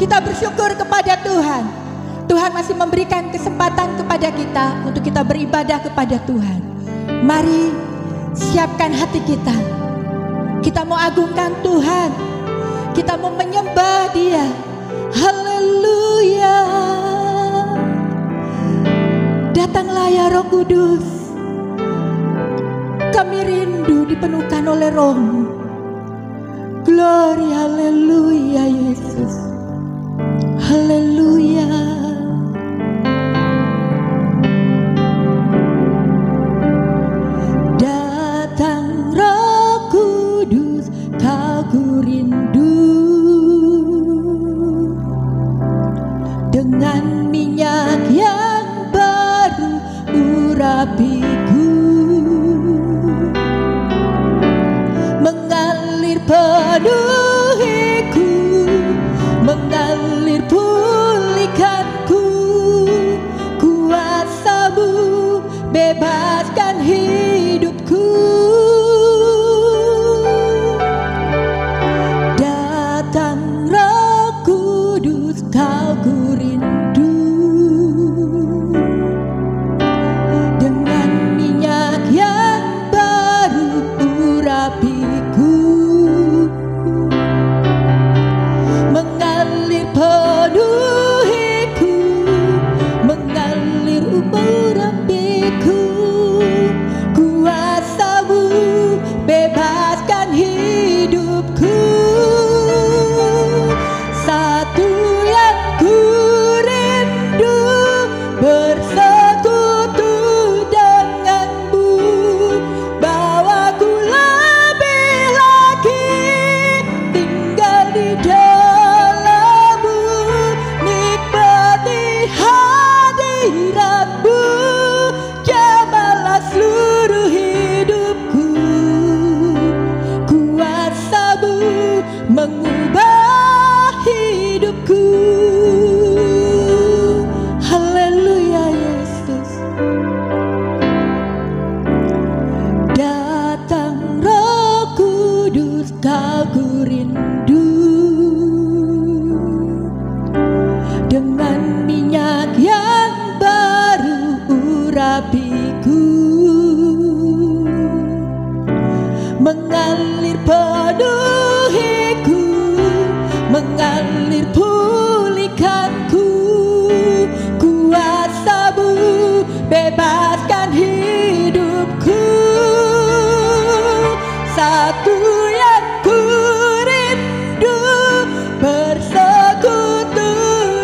Kita bersyukur kepada Tuhan. Tuhan masih memberikan kesempatan kepada kita untuk kita beribadah kepada Tuhan. Mari siapkan hati kita. Kita mau agungkan Tuhan. Kita mau menyembah Dia. Haleluya. Datanglah ya Roh Kudus. Kami rindu dipenuhkan oleh Roh-Mu. Glory, haleluya Yesus. Haleluya. Datang Roh Kudus, Ku rindu. Dengan minyak yang baru urapiku, mengalir penuhiku, mengalir pulihkanku. Kuasa-Mu bebaskan hidupku. Datang Roh Kudus, Ku rindu. Dengan minyak yang baru urapiku, mengalir penuhiku, mengalir urapiku. Kuasa-Mu bebaskan hidupku. Satu yang ku rindu, bersekutu denganmu. Bawaku lebih lagi tinggal di dalam-Mu. Nikmati hadirat-Mu, jamalah seluruh hidupku. Kuasa-Mu mengubah hidupku. Haleluya Yesus. Datang Roh Kudus, Ku rindu. Dengan minyak yang baru urapiku, mengalir penuhiku, mengalir pulihkanku. Kuasa-Mu bebaskan hidupku. Satu yang ku rindu, bersekutu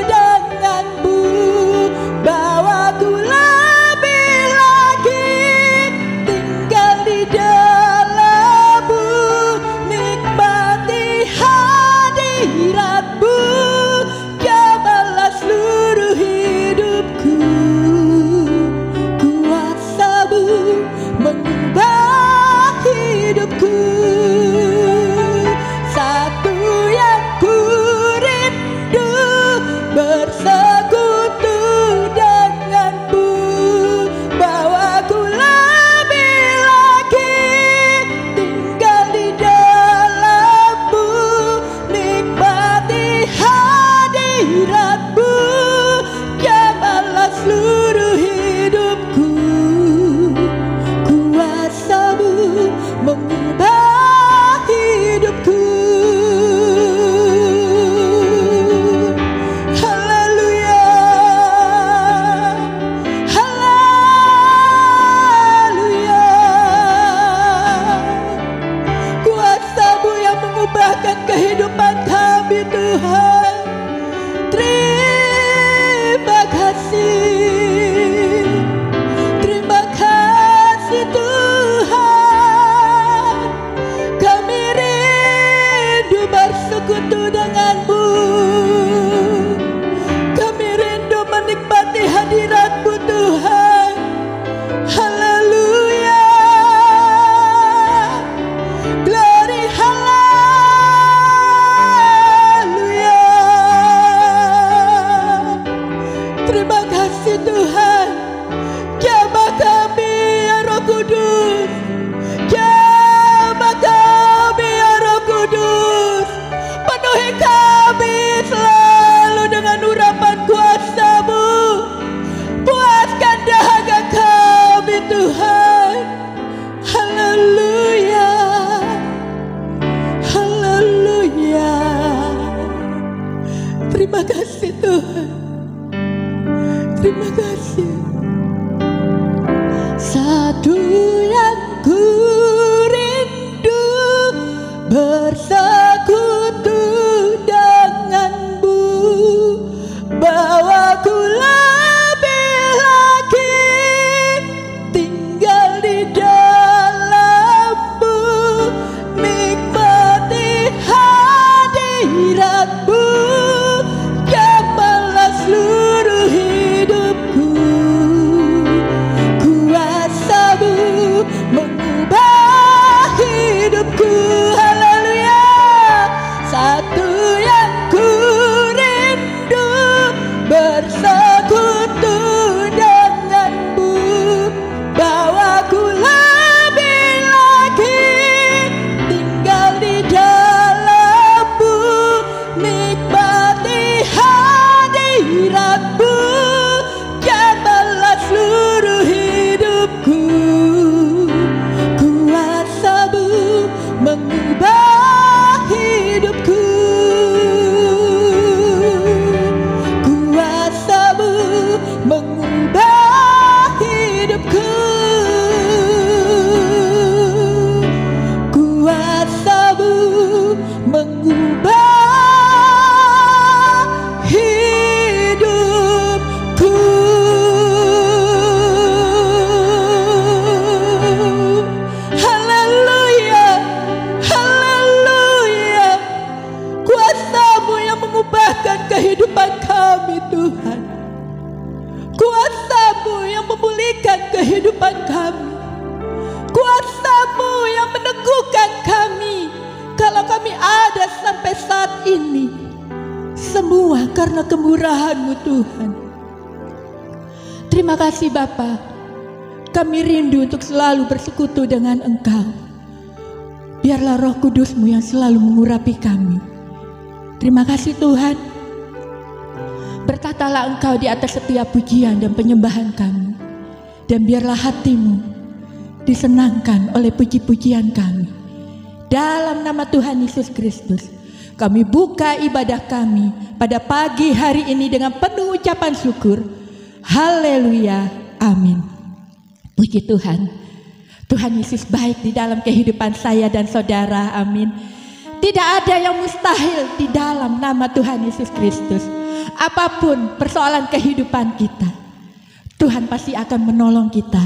denganmu. Bawaku lebih lagi tinggal di dalam-Mu. Nikmati hadirat-Mu, jamalah seluruh hidupku. Kuasa-Mu mengubah hidupku. Satu yang ku rindu, bersekutu denganmu. Bawaku lebih lagi tinggal di dalam-Mu. Nikmati hadirat-Mu, jamalah seluruh hidupku. Kuasa-Mu mengubah hidupku. Haleluya. Haleluya. Kuasa-Mu yang mengubahkan kehidupan kami Tuhan. Terima kasih. Terima kasih Tuhan. Kami rindu bersekutu dengan-Mu. Kami rindu menikmati hadirat-Mu Tuhan. Haleluya. Glory, haleluya. karena kemurahan-Mu Tuhan. Terima kasih Bapa. Kami rindu untuk selalu bersekutu dengan Engkau. Biarlah Roh Kudus-Mu yang selalu mengurapi kami. Terima kasih Tuhan. Berkatalah Engkau di atas setiap pujian dan penyembahan kami. Dan biarlah hati-Mu disenangkan oleh puji-pujian kami. Dalam nama Tuhan Yesus Kristus, kami buka ibadah kami pada pagi hari ini dengan penuh ucapan syukur. Haleluya, amin. Puji Tuhan. Tuhan Yesus baik di dalam kehidupan saya dan saudara, amin. Tidak ada yang mustahil di dalam nama Tuhan Yesus Kristus. Apapun persoalan kehidupan kita, Tuhan pasti akan menolong kita.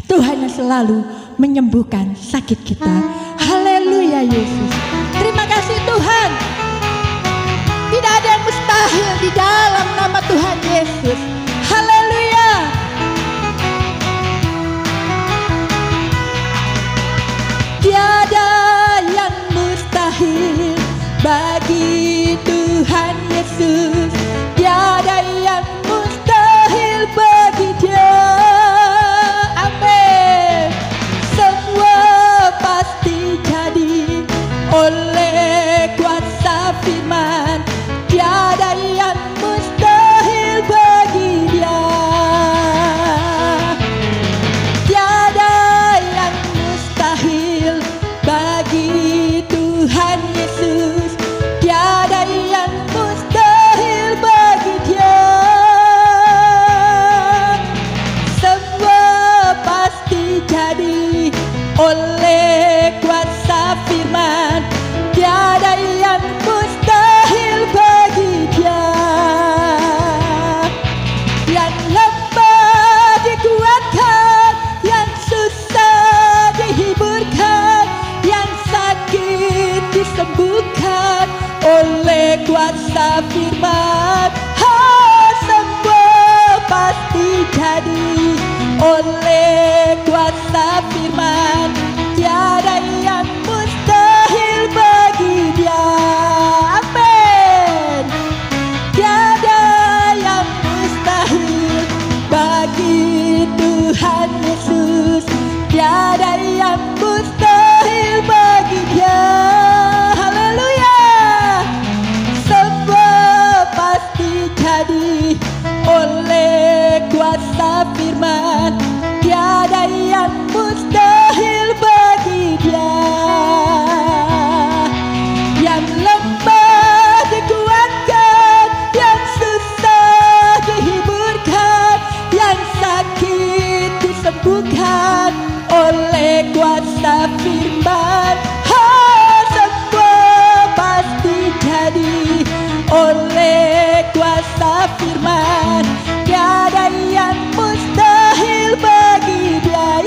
Tuhan yang selalu menyembuhkan sakit kita. Haleluya Yesus. Terima kasih Tuhan. Tidak ada yang mustahil di dalam nama Tuhan Yesus. Haleluya. Tiada yang mustahil bagi Tuhan Yesus. Tiada yang mustahil bagi Dia. Amin. Semua pasti jadi oleh kuasa firman. Tiada yang mustahil bagi Dia. Tiada yang mustahil bagi Tuhan Yesus. Tiada yang mustahil bagi Dia. Semua pasti jadi oleh kuasa firman. Tiada yang mustahil bagi Dia. Yang lemah dikuatkan, yang susah dihiburkan, yang sakit disembuhkan oleh kuasa firman. Semua pasti jadi oleh kuasa firman. Tiada yang mustahil bagi Dia. Amin. Tiada yang mustahil bagi Tuhan Yesus. Tiada yang mustahil bagi Dia. Haleluya. Semua pasti jadi oleh kuasa firman. Tiada yang mustahil bagi Dia. Yang lemah dikuatkan, yang susah dihiburkan, yang sakit disembuhkan oleh kuasa firman. Semua pasti jadi oleh kuasa firman. Tiada yang mustahil bagi Dia.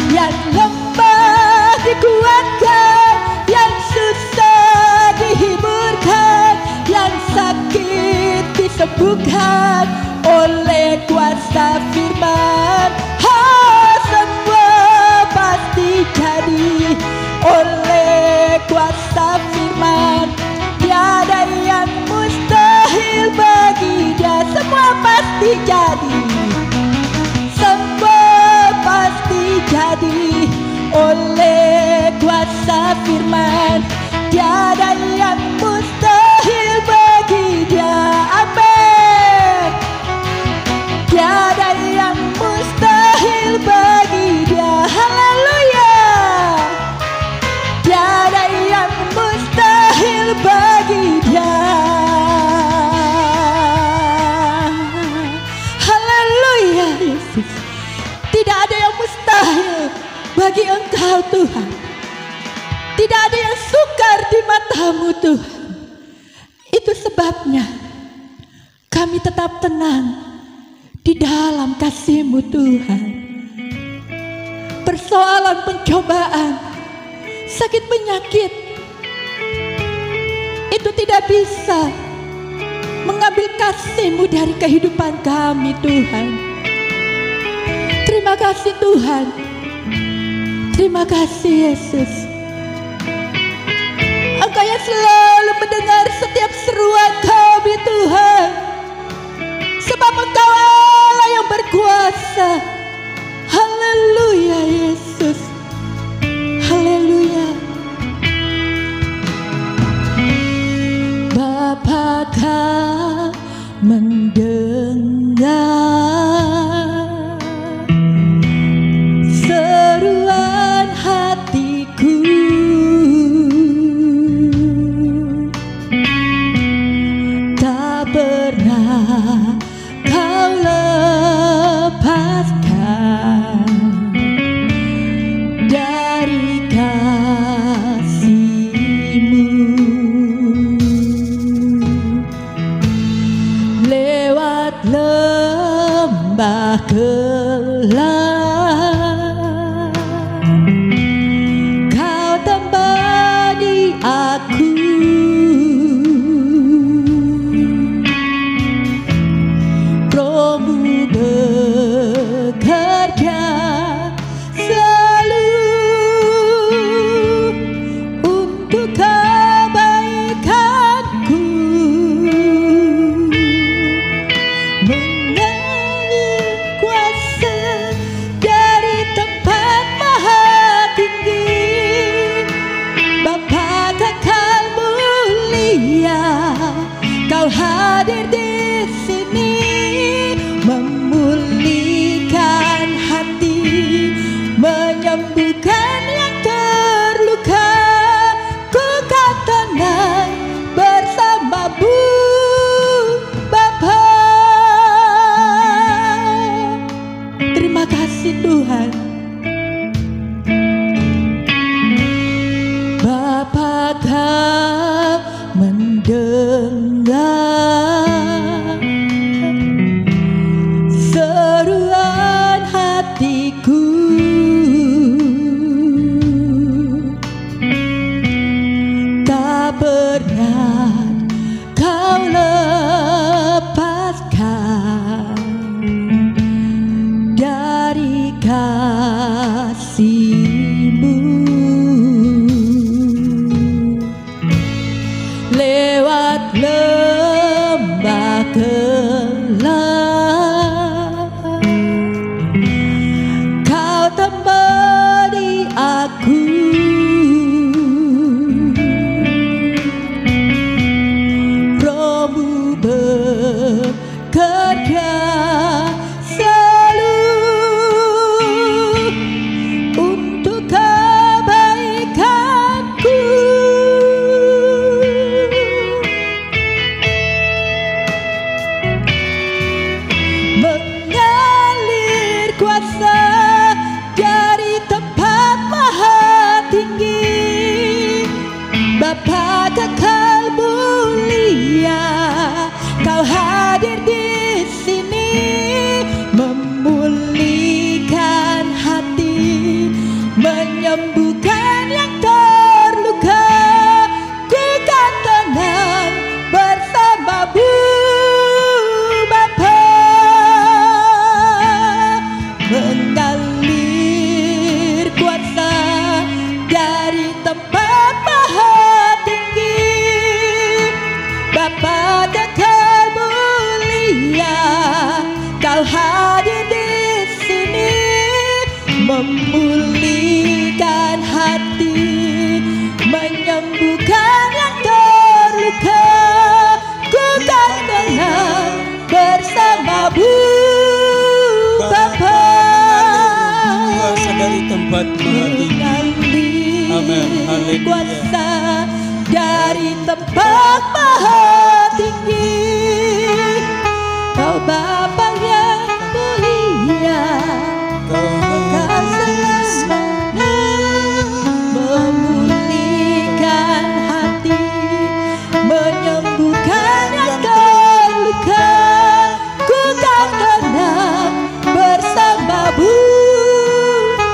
Yang lemah dikuatkan, yang susah dihiburkan, yang sakit disembuhkan oleh kuasa firman. Semua pasti jadi oleh kuasa firman. Tiada yang mustahil bagi Dia. Semua pasti jadi. Semua pasti jadi oleh kuasa firman. Tiada yang mustahil bagi Dia. Amin. Tiada yang mustahil bagi Dia. Haleluya. Tiada yang mustahil bagi Dia. Haleluya Yesus. Tidak ada yang mustahil bagi Engkau Tuhan. Tidak ada yang sukar di mata-Mu Tuhan. Itu sebabnya kami tetap tenang di dalam kasih-Mu Tuhan. Persoalan pencobaan, sakit penyakit, itu tidak bisa mengambil kasih-Mu dari kehidupan kami Tuhan. Terima kasih Tuhan. Terima kasih Yesus. Engkau yang selalu mendengar setiap seruan kami Tuhan. Sebab Engkau Allah yang berkuasa. Haleluya Yesus. Haleluya. Bapa Kau mendengar seruan hatiku. Tak pernah Kau lepaskan dari kasih-Mu. Lewat lembah gelap Kau temani aku. Roh-Mu bekerja selalu untuk kebaikanku. Mengalir kuasa dari tempat maha tinggi. Bapa kekal mulia, Kau hadir di sini, memulihkan hati, menyembuhkan yang terluka. Ku kan tenang bersama-Mu Bapa. Terima kasih Tuhan. Bapa Kau mendengar seruan hatiku. Tak pernah Kau lepaskan dari kasih-Mu. Lewat lembah gelap Kau temani aku. Roh-Mu bekerja selalu untuk kebaikanku. Mengalir kuasa dari tempat maha tinggi. Bapa kekal mulia, Kau hadir di sini, memulihkan hati, menyembuhkan yang terluka. Ku kan tenang bersama-Mu Bapa. Mengalir kuasa dari tempat maha tinggi. Bapa kekal mulia, Kau hadir di sini, memulihkan hati, menyembuhkan yang terluka. Ku kan tenang bersama-Mu Bapa. Kuasa dari tempat maha tinggi. Amin. Haleluya. Kuasa dari tempat maha tinggi. Kau Bapa yang mulia, Kau selalu memulihkan hati, menyembuhkan yang terluka. Ku kan tenang bersama-Mu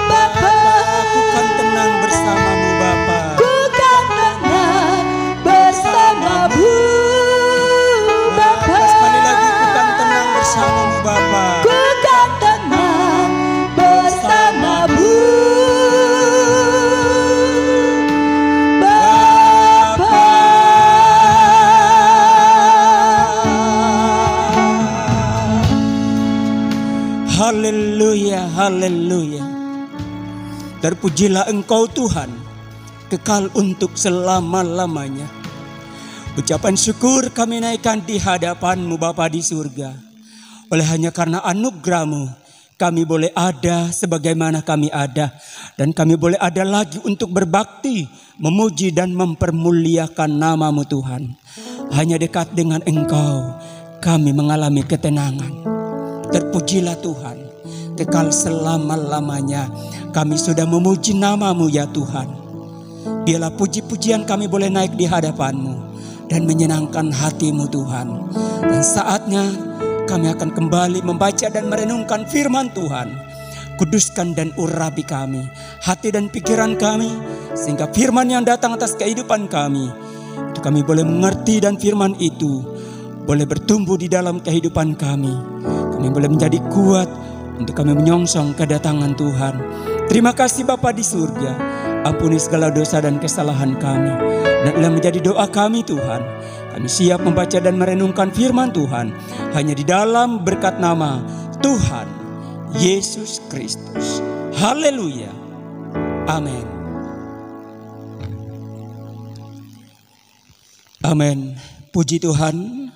Bapa. Aku kan tenang bersama-Mu Bapa. Ku kan tenang bersama-Mu Bapa. Sekali lagi ku kan tenang bersama Terpujilah Engkau Tuhan, kekal untuk selama-lamanya. Ucapan syukur kami naikkan di hadapan-Mu Bapa di surga. Oleh hanya karena anugerah-Mu, kami boleh ada sebagaimana kami ada. Dan kami boleh ada lagi untuk berbakti, memuji dan mempermuliakan nama-Mu Tuhan. Hanya dekat dengan Engkau, kami mengalami ketenangan. Terpujilah Tuhan, kekal selama-lamanya. Kami sudah memuji nama-Mu ya Tuhan. Biarlah puji-pujian kami boleh naik di hadapan-Mu dan menyenangkan hati-Mu Tuhan. Dan saatnya kami akan kembali membaca dan merenungkan firman Tuhan. Kuduskan dan urapi kami, hati dan pikiran kami, sehingga firman yang datang atas kehidupan kami, itu kami boleh mengerti dan firman itu boleh bertumbuh di dalam kehidupan kami. Kami boleh menjadi kuat untuk kami menyongsong kedatangan Tuhan. Terima kasih Bapa di surga. Ampuni segala dosa dan kesalahan kami. Dan dalam menjadi doa kami Tuhan, kami siap membaca dan merenungkan firman Tuhan hanya di dalam berkat nama Tuhan Yesus Kristus. Haleluya. Amin. Amin. Puji Tuhan.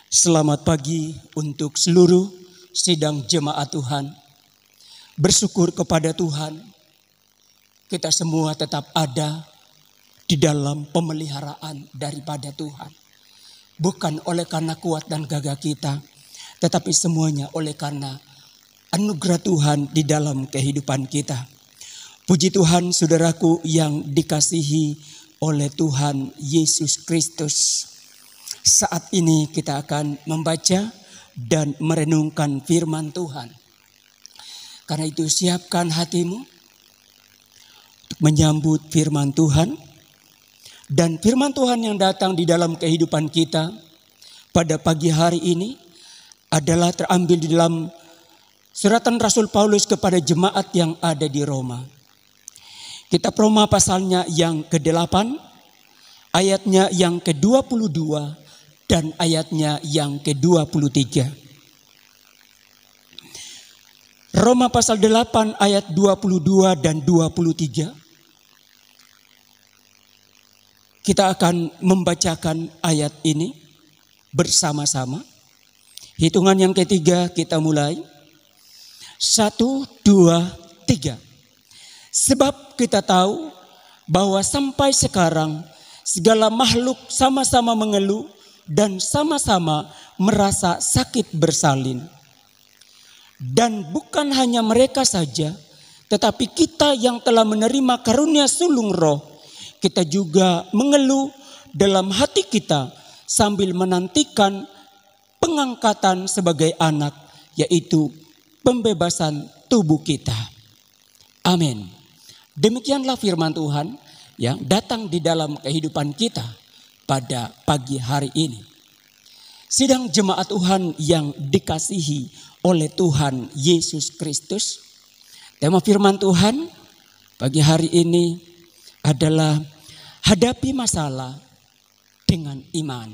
Selamat pagi untuk seluruh sidang jemaat Tuhan. Bersyukur kepada Tuhan, kita semua tetap ada di dalam pemeliharaan daripada Tuhan. Bukan oleh karena kuat dan gagah kita, tetapi semuanya oleh karena anugerah Tuhan di dalam kehidupan kita. Puji Tuhan saudaraku yang dikasihi oleh Tuhan Yesus Kristus. Saat ini kita akan membaca dan merenungkan firman Tuhan. Karena itu siapkan hatimu untuk menyambut firman Tuhan. Dan firman Tuhan yang datang di dalam kehidupan kita pada pagi hari ini adalah terambil di dalam suratan Rasul Paulus kepada jemaat yang ada di Roma. Kitab Roma pasalnya yang ke-8, ayatnya yang ke-22 dan ayatnya yang ke-23. Roma pasal 8 ayat 22 dan 23. Kita akan membacakan ayat ini bersama-sama. Hitungan yang ketiga kita mulai. 1, 2, 3. Sebab kita tahu bahwa sampai sekarang segala makhluk sama-sama mengeluh dan sama-sama merasa sakit bersalin. Dan bukan hanya mereka saja, tetapi kita yang telah menerima karunia sulung roh, kita juga mengeluh dalam hati kita sambil menantikan pengangkatan sebagai anak, yaitu pembebasan tubuh kita. Amin. Demikianlah firman Tuhan yang datang di dalam kehidupan kita pada pagi hari ini. Sidang jemaat Tuhan yang dikasihi oleh Tuhan Yesus Kristus. Tema firman Tuhan pagi hari ini adalah hadapi masalah dengan iman.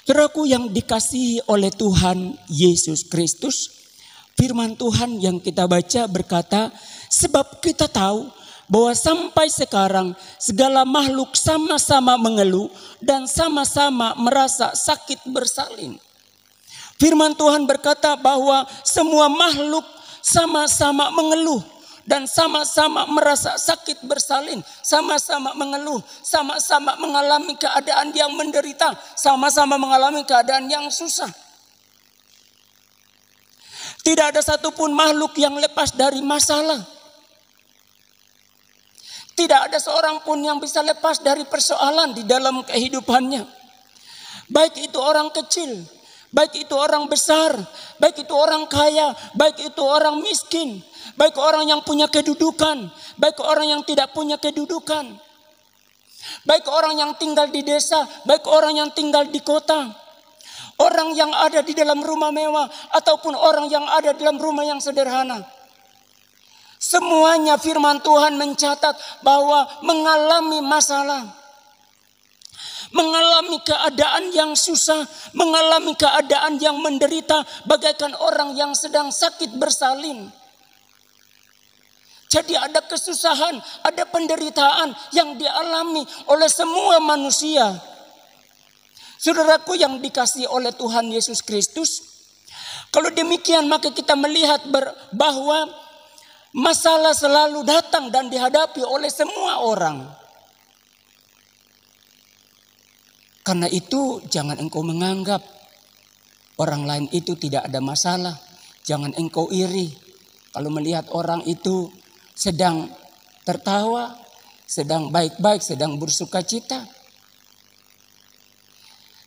Saudaraku yang dikasihi oleh Tuhan Yesus Kristus, firman Tuhan yang kita baca berkata, sebab kita tahu bahwa sampai sekarang segala makhluk sama-sama mengeluh dan sama-sama merasa sakit bersalin. Firman Tuhan berkata bahwa semua makhluk sama-sama mengeluh dan sama-sama merasa sakit bersalin, sama-sama mengeluh, sama-sama mengalami keadaan yang menderita, sama-sama mengalami keadaan yang susah. Tidak ada satupun makhluk yang lepas dari masalah. Tidak ada seorang pun yang bisa lepas dari persoalan di dalam kehidupannya. Baik itu orang kecil, baik itu orang besar, baik itu orang kaya, baik itu orang miskin, baik orang yang punya kedudukan, baik orang yang tidak punya kedudukan, baik orang yang tinggal di desa, baik orang yang tinggal di kota, orang yang ada di dalam rumah mewah ataupun orang yang ada di dalam rumah yang sederhana. Semuanya firman Tuhan mencatat bahwa mengalami masalah, mengalami keadaan yang susah, mengalami keadaan yang menderita, bagaikan orang yang sedang sakit bersalin. Jadi ada kesusahan, ada penderitaan yang dialami oleh semua manusia. Saudaraku yang dikasihi oleh Tuhan Yesus Kristus, kalau demikian maka kita melihat bahwa masalah selalu datang dan dihadapi oleh semua orang. Karena itu jangan engkau menganggap orang lain itu tidak ada masalah. Jangan engkau iri kalau melihat orang itu sedang tertawa, sedang baik-baik, sedang bersuka cita.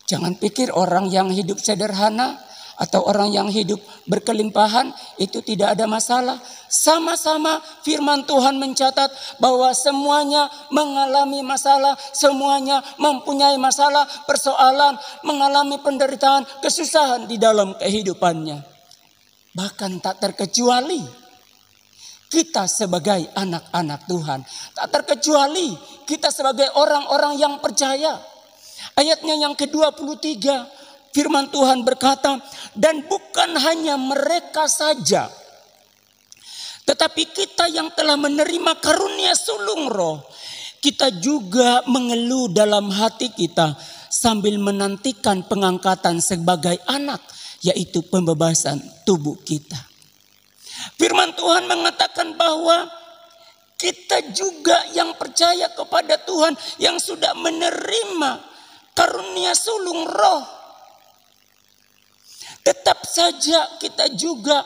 Jangan pikir orang yang hidup sederhana atau orang yang hidup berkelimpahan itu tidak ada masalah. Sama-sama firman Tuhan mencatat bahwa semuanya mengalami masalah, semuanya mempunyai masalah, persoalan, mengalami penderitaan, kesusahan di dalam kehidupannya. Bahkan tak terkecuali kita sebagai anak-anak Tuhan, tak terkecuali kita sebagai orang-orang yang percaya. Ayatnya yang ke-23, firman Tuhan berkata, dan bukan hanya mereka saja, tetapi kita yang telah menerima karunia sulung roh, kita juga mengeluh dalam hati kita sambil menantikan pengangkatan sebagai anak, yaitu pembebasan tubuh kita. Firman Tuhan mengatakan bahwa kita juga yang percaya kepada Tuhan, yang sudah menerima karunia sulung roh, tetap saja kita juga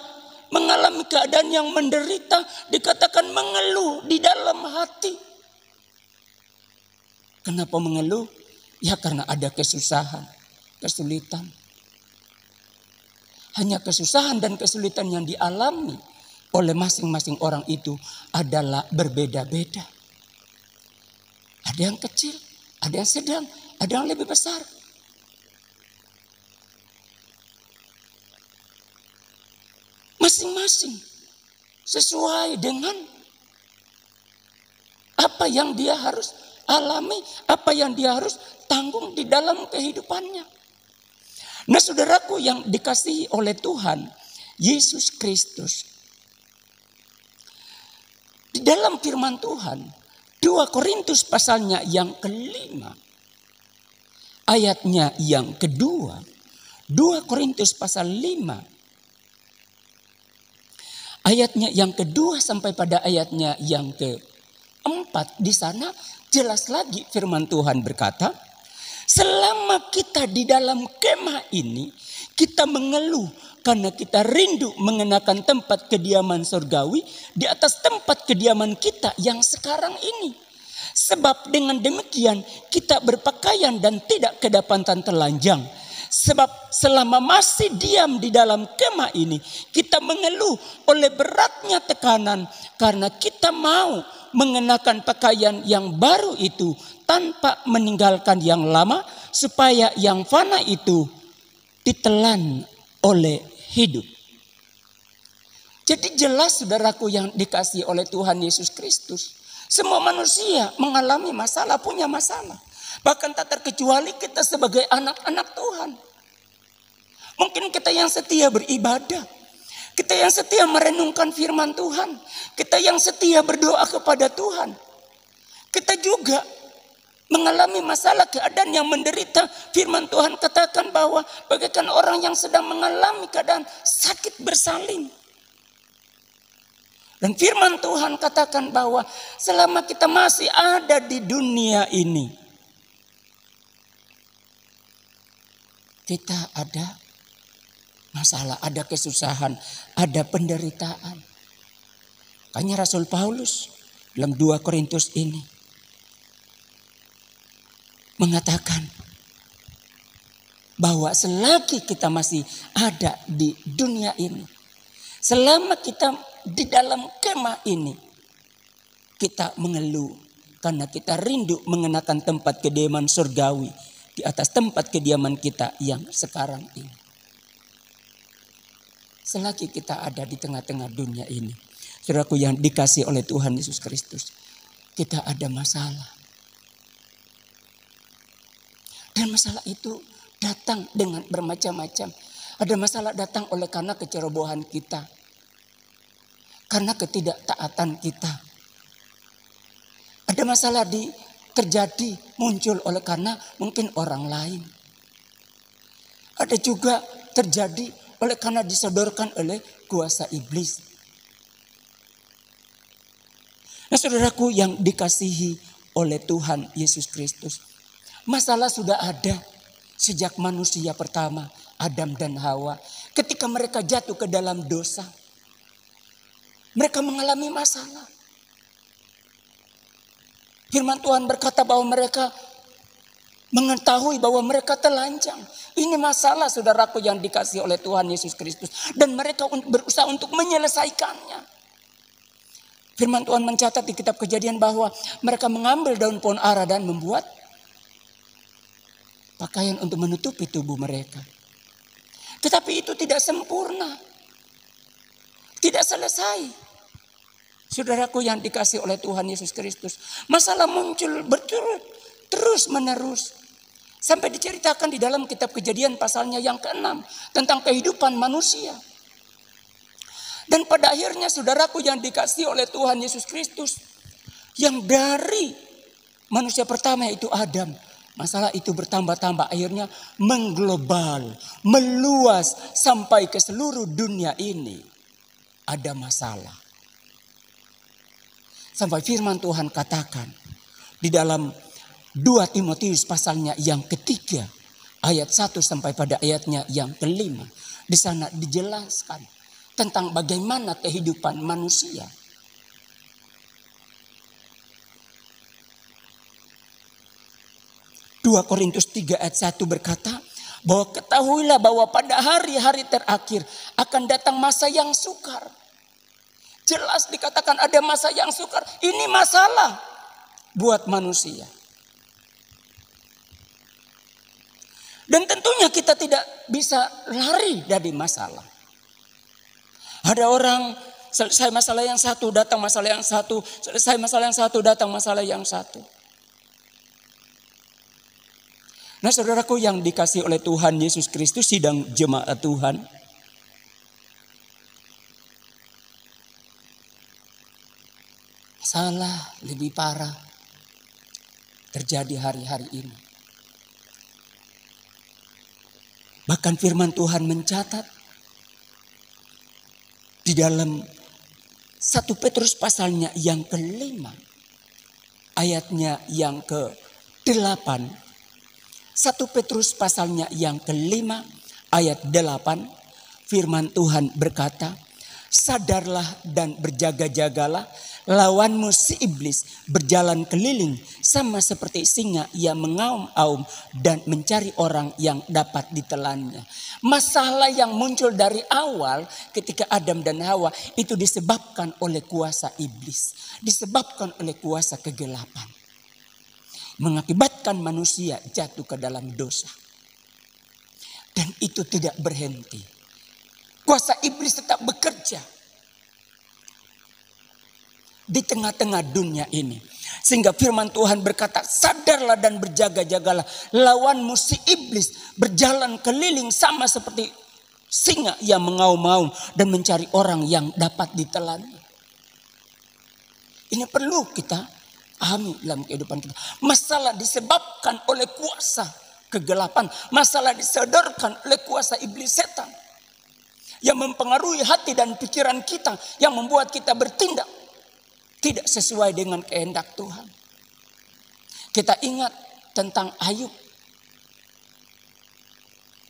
mengalami keadaan yang menderita, dikatakan mengeluh di dalam hati. Kenapa mengeluh? Ya karena ada kesusahan, kesulitan. Hanya kesusahan dan kesulitan yang dialami oleh masing-masing orang itu adalah berbeda-beda. Ada yang kecil, ada yang sedang, ada yang lebih besar. Masing-masing sesuai dengan apa yang dia harus alami, apa yang dia harus tanggung di dalam kehidupannya. Nah, saudaraku yang dikasihi oleh Tuhan Yesus Kristus, di dalam firman Tuhan 2 Korintus pasalnya yang ke-5 ayatnya yang kedua, 2 Korintus pasal 5 ayatnya yang kedua sampai pada ayatnya yang ke-4, di sana jelas lagi firman Tuhan berkata, selama kita di dalam kemah ini, kita mengeluh karena kita rindu mengenakan tempat kediaman surgawi di atas tempat kediaman kita yang sekarang ini. Sebab dengan demikian kita berpakaian dan tidak kedapatan telanjang. Sebab selama masih diam di dalam kemah ini, kita mengeluh oleh beratnya tekanan karena kita mau mengenakan pakaian yang baru itu tanpa meninggalkan yang lama, supaya yang fana itu ditelan oleh hidup. Jadi jelas saudaraku yang dikasihi oleh Tuhan Yesus Kristus, semua manusia mengalami masalah, punya masalah. Bahkan tak terkecuali kita sebagai anak-anak Tuhan. Mungkin kita yang setia beribadah, kita yang setia merenungkan firman Tuhan, kita yang setia berdoa kepada Tuhan, kita juga mengalami masalah, keadaan yang menderita. Firman Tuhan katakan bahwa bagaikan orang yang sedang mengalami keadaan sakit bersalin. Dan firman Tuhan katakan bahwa selama kita masih ada di dunia ini, kita ada masalah, ada kesusahan, ada penderitaan. Makanya Rasul Paulus dalam 2 Korintus ini mengatakan bahwa selagi kita masih ada di dunia ini, selama kita di dalam kemah ini, kita mengeluh karena kita rindu mengenakan tempat kediaman surgawi di atas tempat kediaman kita yang sekarang ini. Selagi kita ada di tengah-tengah dunia ini, saudaraku yang dikasihi oleh Tuhan Yesus Kristus, kita ada masalah. Dan masalah itu datang dengan bermacam-macam. Ada masalah datang oleh karena kecerobohan kita. karena ketidaktaatan kita. Ada masalah terjadi muncul oleh karena mungkin orang lain. Ada juga terjadi oleh karena disodorkan oleh kuasa iblis. Nah, saudaraku yang dikasihi oleh Tuhan Yesus Kristus, masalah sudah ada sejak manusia pertama, Adam dan Hawa. Ketika mereka jatuh ke dalam dosa, mereka mengalami masalah. Firman Tuhan berkata bahwa mereka mengetahui bahwa mereka telanjang. Ini masalah saudaraku yang dikasihi oleh Tuhan Yesus Kristus. Dan mereka berusaha untuk menyelesaikannya. Firman Tuhan mencatat di kitab Kejadian bahwa mereka mengambil daun pohon ara dan membuat pakaian untuk menutupi tubuh mereka. Tetapi itu tidak sempurna. Tidak selesai. Saudaraku yang dikasihi oleh Tuhan Yesus Kristus. Masalah muncul berturut terus menerus. Sampai diceritakan di dalam kitab Kejadian pasalnya yang ke-6. Tentang kehidupan manusia. Dan pada akhirnya saudaraku yang dikasihi oleh Tuhan Yesus Kristus. Yang dari manusia pertama yaitu Adam. Masalah itu bertambah-tambah, akhirnya mengglobal, meluas sampai ke seluruh dunia ini. Ada masalah. Sampai firman Tuhan katakan di dalam 2 Timotius pasalnya yang ketiga, ayat 1 sampai pada ayatnya yang kelima. Di sana dijelaskan tentang bagaimana kehidupan manusia. Dua Korintus 3 ayat 1 berkata bahwa ketahuilah bahwa pada hari-hari terakhir akan datang masa yang sukar. Jelas dikatakan ada masa yang sukar. Ini masalah buat manusia. Dan tentunya kita tidak bisa lari dari masalah. Ada orang selesai masalah yang satu, datang masalah yang satu. Selesai masalah yang satu, datang masalah yang satu. Nah, saudaraku yang dikasihi oleh Tuhan Yesus Kristus, sidang jemaat Tuhan. Masalah lebih parah terjadi hari-hari ini. Bahkan firman Tuhan mencatat di dalam 1 Petrus pasalnya yang ke-5, ayatnya yang ke-8. 1 Petrus pasalnya yang ke-5 ayat 8, firman Tuhan berkata, sadarlah dan berjaga-jagalah, lawanmu si iblis berjalan keliling sama seperti singa yang mengaum-aum dan mencari orang yang dapat ditelannya. Masalah yang muncul dari awal ketika Adam dan Hawa itu disebabkan oleh kuasa iblis, disebabkan oleh kuasa kegelapan, mengakibatkan manusia jatuh ke dalam dosa. Dan itu tidak berhenti. Kuasa iblis tetap bekerja di tengah-tengah dunia ini. Sehingga firman Tuhan berkata, sadarlah dan berjaga-jagalah, lawanmu si iblis berjalan keliling sama seperti singa yang mengaum-aum dan mencari orang yang dapat ditelannya. Ini perlu kita pahami dalam kehidupan kita. Masalah disebabkan oleh kuasa kegelapan. Masalah disodorkan oleh kuasa iblis setan. Yang mempengaruhi hati dan pikiran kita. Yang membuat kita bertindak tidak sesuai dengan kehendak Tuhan. Kita ingat tentang Ayub.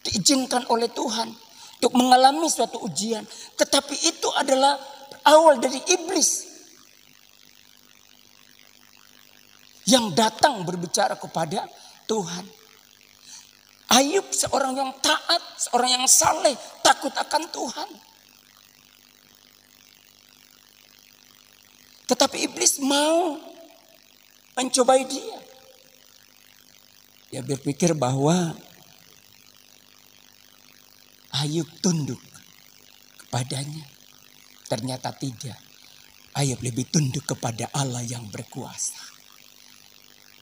Diizinkan oleh Tuhan untuk mengalami suatu ujian. Tetapi itu adalah awal dari iblis. Yang datang berbicara kepada Tuhan. Ayub seorang yang taat, seorang yang saleh, takut akan Tuhan. Tetapi iblis mau mencobai dia. Dia berpikir bahwa Ayub tunduk kepadanya. Ternyata tidak. Ayub lebih tunduk kepada Allah yang berkuasa.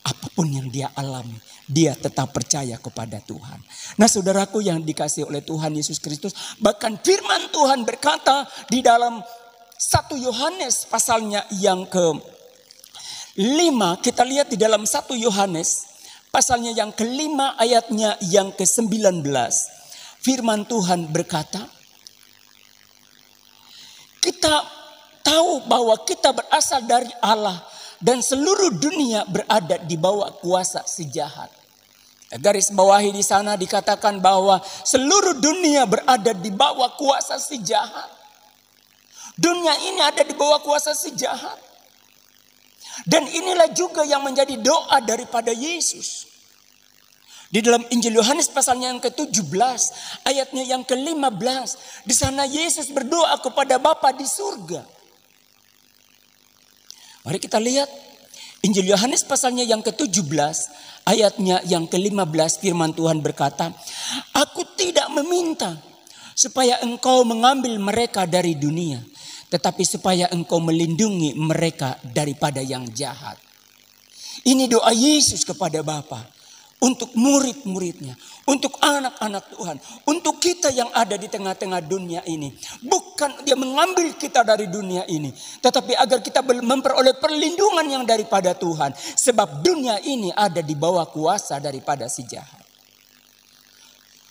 Apapun yang dia alami, dia tetap percaya kepada Tuhan. Nah, saudaraku yang dikasihi oleh Tuhan Yesus Kristus, bahkan firman Tuhan berkata di dalam 1 Yohanes pasalnya yang ke-5, kita lihat di dalam 1 Yohanes pasalnya yang ke-5 ayatnya yang ke-19. Firman Tuhan berkata, kita tahu bahwa kita berasal dari Allah dan seluruh dunia berada di bawah kuasa si jahat. Garis bawahi di sana dikatakan bahwa seluruh dunia berada di bawah kuasa si jahat. Dunia ini ada di bawah kuasa si jahat. Dan inilah juga yang menjadi doa daripada Yesus. Di dalam Injil Yohanes pasalnya yang ke-17, ayatnya yang ke-15, di sana Yesus berdoa kepada Bapa di surga. Mari kita lihat Injil Yohanes pasalnya yang ke-17, ayatnya yang ke-15, firman Tuhan berkata, "Aku tidak meminta supaya engkau mengambil mereka dari dunia, tetapi supaya engkau melindungi mereka daripada yang jahat." Ini doa Yesus kepada Bapa. Untuk murid-muridnya, untuk anak-anak Tuhan, untuk kita yang ada di tengah-tengah dunia ini. Bukan dia mengambil kita dari dunia ini, tetapi agar kita memperoleh perlindungan yang daripada Tuhan. Sebab dunia ini ada di bawah kuasa daripada si jahat.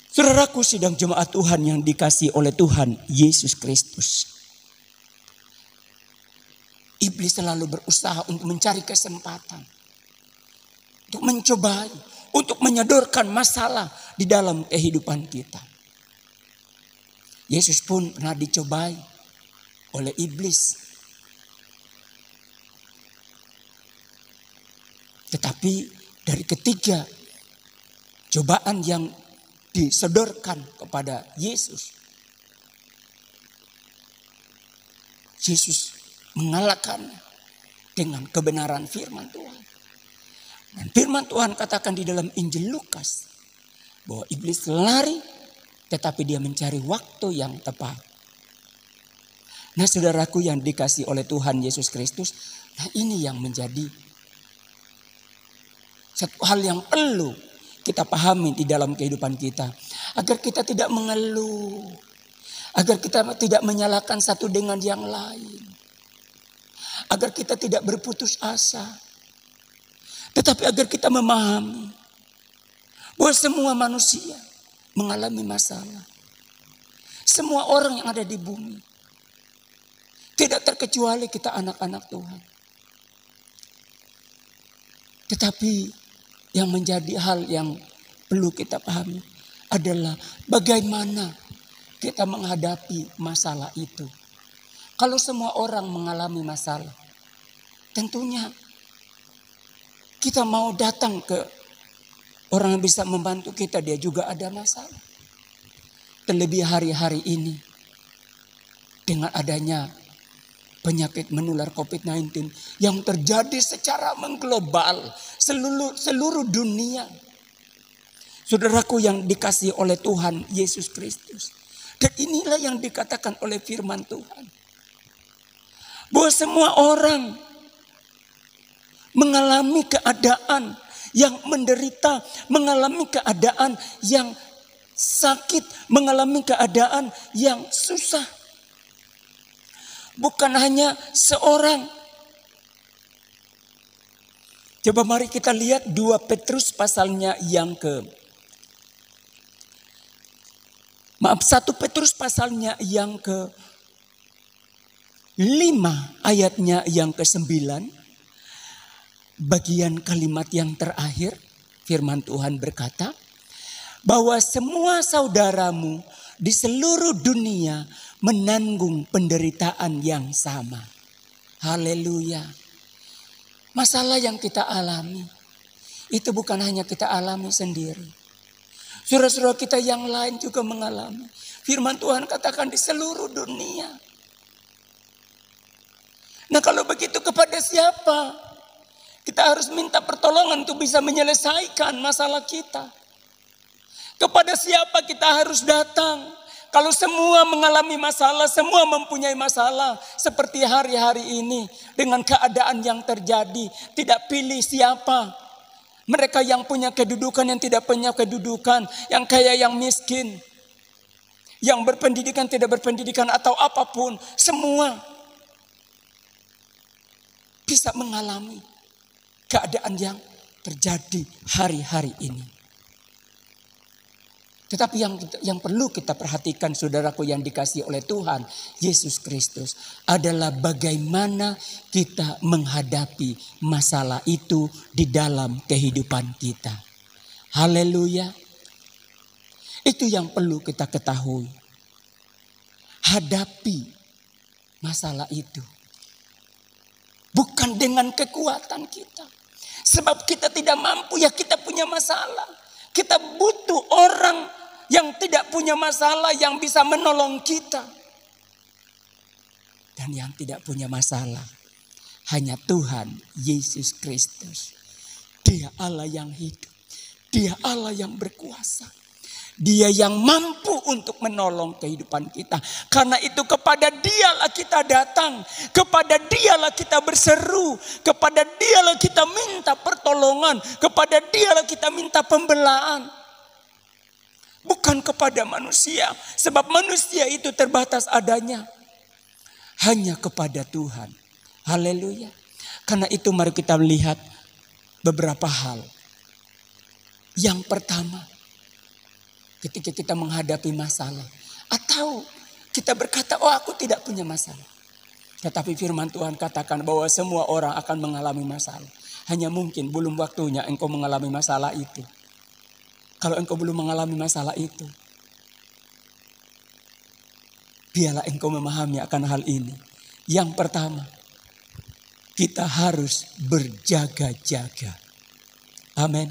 Saudaraku sidang jemaat Tuhan yang dikasihi oleh Tuhan Yesus Kristus. Iblis selalu berusaha untuk mencari kesempatan, untuk mencobai, untuk menyodorkan masalah di dalam kehidupan kita. Yesus pun pernah dicobai oleh iblis. Tetapi dari ketiga cobaan yang disodorkan kepada Yesus, Yesus mengalahkannya dengan kebenaran firman Tuhan. Dan firman Tuhan katakan di dalam Injil Lukas bahwa iblis lari tetapi dia mencari waktu yang tepat. Nah saudaraku yang dikasihi oleh Tuhan Yesus Kristus, nah ini yang menjadi satu hal yang perlu kita pahami di dalam kehidupan kita. Agar kita tidak mengeluh, agar kita tidak menyalahkan satu dengan yang lain, agar kita tidak berputus asa. Tetapi agar kita memahami bahwa semua manusia mengalami masalah. Semua orang yang ada di bumi. Tidak terkecuali kita anak-anak Tuhan. Tetapi yang menjadi hal yang perlu kita pahami adalah bagaimana kita menghadapi masalah itu. Kalau semua orang mengalami masalah, tentunya kita mau datang ke orang yang bisa membantu kita, dia juga ada masalah. Terlebih hari-hari ini dengan adanya penyakit menular COVID-19 yang terjadi secara mengglobal seluruh dunia. Saudaraku yang dikasihi oleh Tuhan Yesus Kristus. Dan inilah yang dikatakan oleh firman Tuhan. Bahwa semua orang mengalami keadaan yang menderita, mengalami keadaan yang sakit, mengalami keadaan yang susah. Bukan hanya seorang. Coba mari kita lihat 2 Petrus pasalnya yang 1 Petrus pasalnya yang ke-5 ayatnya yang ke-9. Bagian kalimat yang terakhir, firman Tuhan berkata, bahwa semua saudaramu di seluruh dunia menanggung penderitaan yang sama. Haleluya. Masalah yang kita alami, itu bukan hanya kita alami sendiri. Saudara-saudara kita yang lain juga mengalami. Firman Tuhan katakan di seluruh dunia. Nah kalau begitu kepada siapa kita harus minta pertolongan untuk bisa menyelesaikan masalah kita? Kepada siapa kita harus datang? Kalau semua mengalami masalah, semua mempunyai masalah. Seperti hari-hari ini dengan keadaan yang terjadi. Tidak pilih siapa. Mereka yang punya kedudukan, yang tidak punya kedudukan. Yang kaya, yang miskin. Yang berpendidikan, tidak berpendidikan atau apapun. Semua bisa mengalami keadaan yang terjadi hari-hari ini. Tetapi yang perlu kita perhatikan, saudaraku yang dikasihi oleh Tuhan Yesus Kristus, adalah bagaimana kita menghadapi masalah itu di dalam kehidupan kita. Haleluya. Itu yang perlu kita ketahui. Hadapi masalah itu. Bukan dengan kekuatan kita. Sebab kita tidak mampu, ya kita punya masalah. Kita butuh orang yang tidak punya masalah, yang bisa menolong kita. Dan yang tidak punya masalah hanya Tuhan Yesus Kristus. Dia Allah yang hidup. Dia Allah yang berkuasa. Dia yang mampu untuk menolong kehidupan kita. Karena itu kepada Dialah kita datang. Kepada Dialah kita berseru. Kepada Dialah kita minta pertolongan. Kepada Dialah kita minta pembelaan. Bukan kepada manusia. Sebab manusia itu terbatas adanya. Hanya kepada Tuhan. Haleluya. Karena itu mari kita melihat beberapa hal. Yang pertama, ketika kita menghadapi masalah. Atau kita berkata, oh aku tidak punya masalah. Tetapi firman Tuhan katakan bahwa semua orang akan mengalami masalah. Hanya mungkin belum waktunya engkau mengalami masalah itu. Kalau engkau belum mengalami masalah itu, biarlah engkau memahami akan hal ini. Yang pertama, kita harus berjaga-jaga. Amin.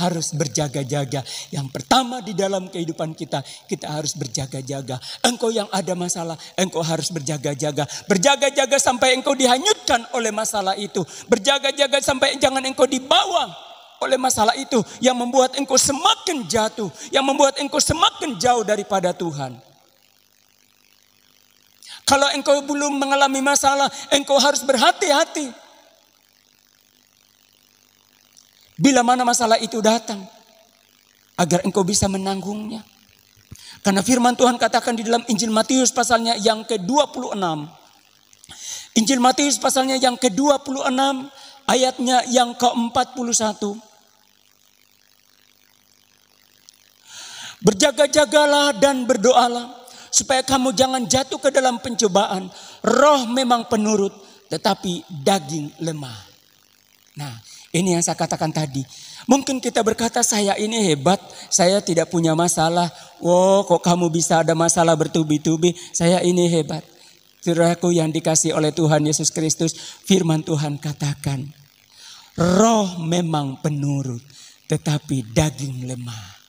Harus berjaga-jaga. Yang pertama di dalam kehidupan kita, kita harus berjaga-jaga. Engkau yang ada masalah, engkau harus berjaga-jaga. Berjaga-jaga sampai engkau dihanyutkan oleh masalah itu. Berjaga-jaga sampai jangan engkau dibawa oleh masalah itu. Yang membuat engkau semakin jatuh. Yang membuat engkau semakin jauh daripada Tuhan. Kalau engkau belum mengalami masalah, engkau harus berhati-hati. Bila mana masalah itu datang, agar engkau bisa menanggungnya. Karena firman Tuhan katakan di dalam Injil Matius pasalnya yang ke-26. Injil Matius pasalnya yang ke-26, ayatnya yang ke-41. Berjaga-jagalah dan berdoalah, supaya kamu jangan jatuh ke dalam pencobaan. Roh memang penurut, tetapi daging lemah. Nah, ini yang saya katakan tadi. Mungkin kita berkata, saya ini hebat, saya tidak punya masalah. Wow, kok kamu bisa ada masalah bertubi-tubi? Saya ini hebat. Saudaraku yang dikasihi oleh Tuhan Yesus Kristus, firman Tuhan katakan, roh memang penurut, tetapi daging lemah.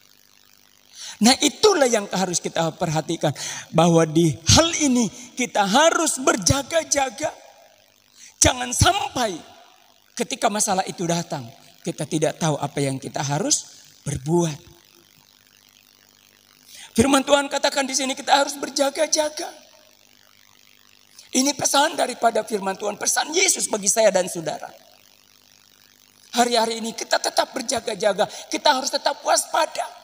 Nah, itulah yang harus kita perhatikan, bahwa di hal ini kita harus berjaga-jaga. Jangan sampai ketika masalah itu datang, kita tidak tahu apa yang kita harus berbuat. Firman Tuhan katakan di sini kita harus berjaga-jaga. Ini pesan daripada firman Tuhan, pesan Yesus bagi saya dan saudara. Hari-hari ini kita tetap berjaga-jaga, kita harus tetap waspada.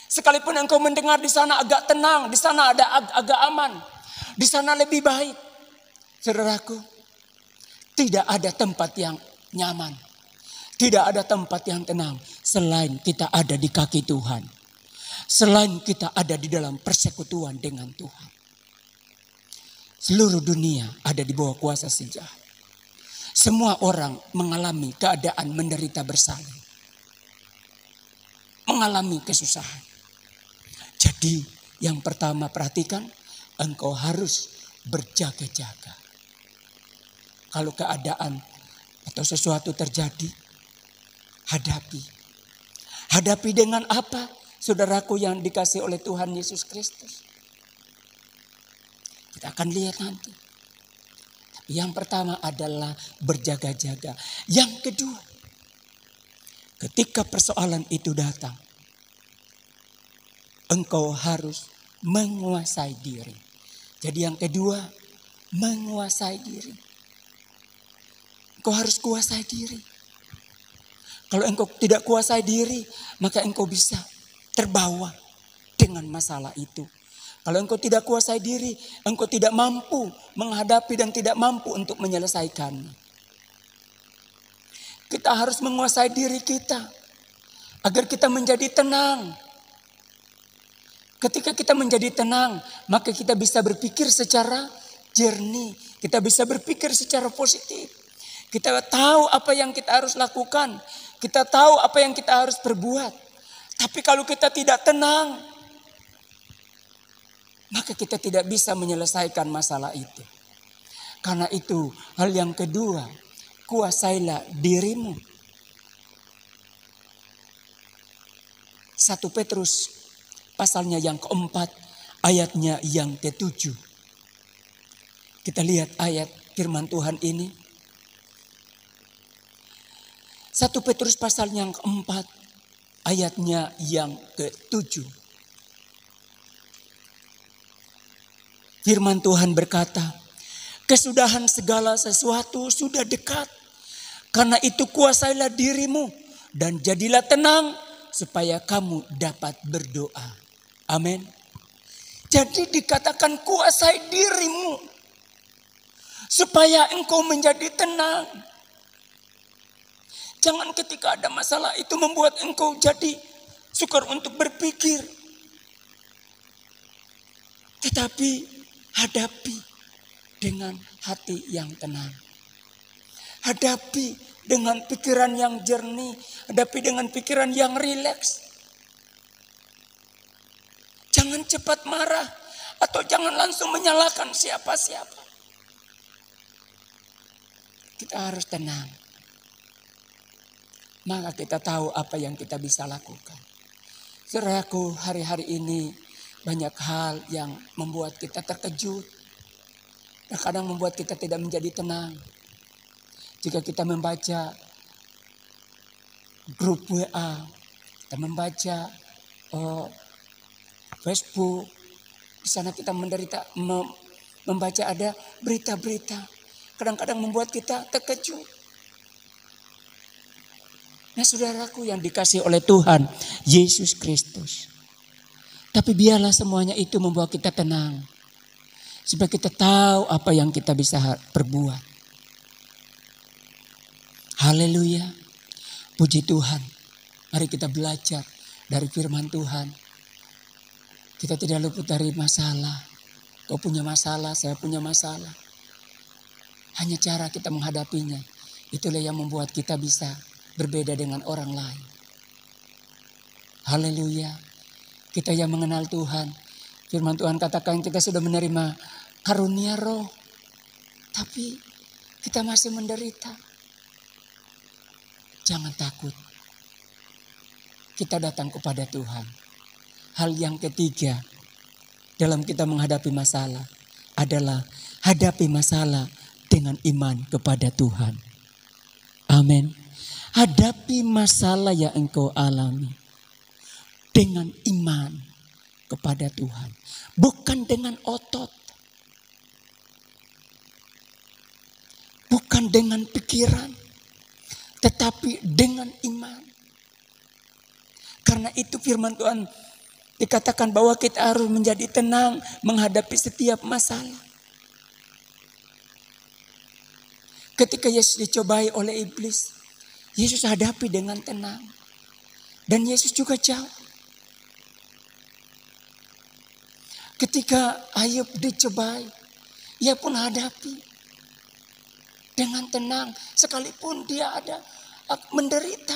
Sekalipun engkau mendengar di sana agak tenang, di sana ada agak aman, di sana lebih baik. Saudaraku, tidak ada tempat yang nyaman. Tidak ada tempat yang tenang selain kita ada di kaki Tuhan. Selain kita ada di dalam persekutuan dengan Tuhan. Seluruh dunia ada di bawah kuasa sejahat. Semua orang mengalami keadaan menderita bersalin. Mengalami kesusahan. Jadi yang pertama perhatikan, engkau harus berjaga-jaga. Kalau keadaan atau sesuatu terjadi, hadapi. Hadapi dengan apa? Saudaraku yang dikasihi oleh Tuhan Yesus Kristus. Kita akan lihat nanti. Tapi yang pertama adalah berjaga-jaga. Yang kedua, ketika persoalan itu datang, engkau harus menguasai diri. Jadi yang kedua, menguasai diri. Engkau harus kuasai diri. Kalau engkau tidak kuasai diri, maka engkau bisa terbawa dengan masalah itu. Kalau engkau tidak kuasai diri, engkau tidak mampu menghadapi dan tidak mampu untuk menyelesaikannya. kita harus menguasai diri kita agar kita menjadi tenang. Ketika kita menjadi tenang, maka kita bisa berpikir secara jernih. Kita bisa berpikir secara positif. Kita tahu apa yang kita harus lakukan. Kita tahu apa yang kita harus perbuat. Tapi kalau kita tidak tenang, maka kita tidak bisa menyelesaikan masalah itu. Karena itu hal yang kedua, kuasailah dirimu. 1 Petrus pasalnya yang keempat, ayatnya yang ke-7. Kita lihat ayat firman Tuhan ini. 1 Petrus pasal yang keempat, ayatnya yang ke-7. Firman Tuhan berkata, kesudahan segala sesuatu sudah dekat. Karena itu kuasailah dirimu dan jadilah tenang supaya kamu dapat berdoa. Amin. Jadi dikatakan kuasai dirimu supaya engkau menjadi tenang. Jangan ketika ada masalah itu membuat engkau jadi sukar untuk berpikir. Tetapi hadapi dengan hati yang tenang. Hadapi dengan pikiran yang jernih. Hadapi dengan pikiran yang rileks. Jangan cepat marah atau jangan langsung menyalahkan siapa-siapa. Kita harus tenang. Maka kita tahu apa yang kita bisa lakukan. Saudaraku, hari-hari ini banyak hal yang membuat kita terkejut. Terkadang membuat kita tidak menjadi tenang. Jika kita membaca grup WA, kita membaca Facebook, di sana kita membaca ada berita-berita. Kadang-kadang membuat kita terkejut. Nah, saudaraku yang dikasihi oleh Tuhan Yesus Kristus. Tapi biarlah semuanya itu membuat kita tenang. Supaya kita tahu apa yang kita bisa perbuat. Haleluya. Puji Tuhan. Mari kita belajar dari firman Tuhan. Kita tidak luput dari masalah. Kau punya masalah, saya punya masalah. Hanya cara kita menghadapinya. Itulah yang membuat kita bisa berbeda dengan orang lain. Haleluya. Kita yang mengenal Tuhan. Firman Tuhan katakan kita sudah menerima karunia roh. Tapi kita masih menderita. Jangan takut. Kita datang kepada Tuhan. Hal yang ketiga dalam kita menghadapi masalah adalah hadapi masalah dengan iman kepada Tuhan. Amin. Hadapi masalah yang engkau alami dengan iman kepada Tuhan. Bukan dengan otot. Bukan dengan pikiran. Tetapi dengan iman. Karena itu firman Tuhan dikatakan bahwa kita harus menjadi tenang menghadapi setiap masalah. Ketika Yesus dicobai oleh iblis, Yesus hadapi dengan tenang. Dan Yesus juga jawab. Ketika Ayub dicobai, ia pun hadapi dengan tenang. Sekalipun dia ada menderita.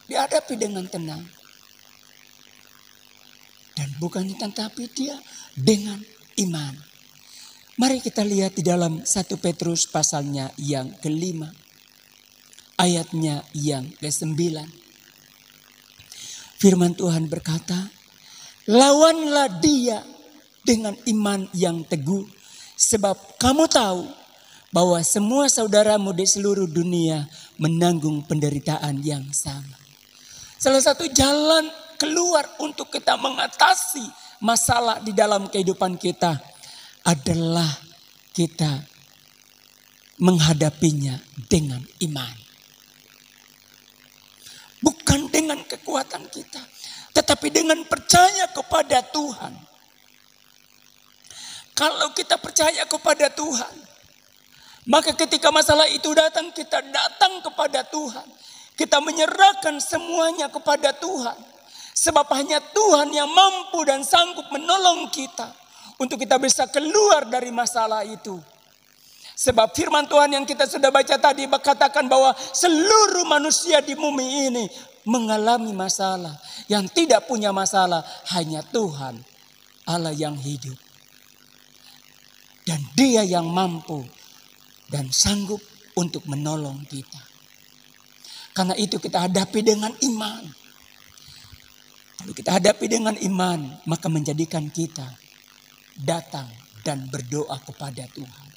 Dihadapi dengan tenang. Dan bukan tetapi dia dengan iman. Mari kita lihat di dalam 1 Petrus pasalnya yang ke-5. Ayatnya yang ke-9. Firman Tuhan berkata, lawanlah dia dengan iman yang teguh. Sebab kamu tahu bahwa semua saudaramu di seluruh dunia menanggung penderitaan yang sama. Salah satu jalan keluar untuk kita mengatasi masalah di dalam kehidupan kita adalah kita menghadapinya dengan iman. Bukan dengan kekuatan kita, tetapi dengan percaya kepada Tuhan. Kalau kita percaya kepada Tuhan, Maka ketika masalah itu datang, kita datang kepada Tuhan. Kita menyerahkan semuanya kepada Tuhan. Sebab hanya Tuhan yang mampu dan sanggup menolong kita untuk kita bisa keluar dari masalah itu. Sebab firman Tuhan yang kita sudah baca tadi katakan bahwa seluruh manusia di bumi ini mengalami masalah. Yang tidak punya masalah hanya Tuhan, Allah yang hidup. Dan Dia yang mampu dan sanggup untuk menolong kita. Karena itu kita hadapi dengan iman. Kalau kita hadapi dengan iman, maka menjadikan kita datang dan berdoa kepada Tuhan.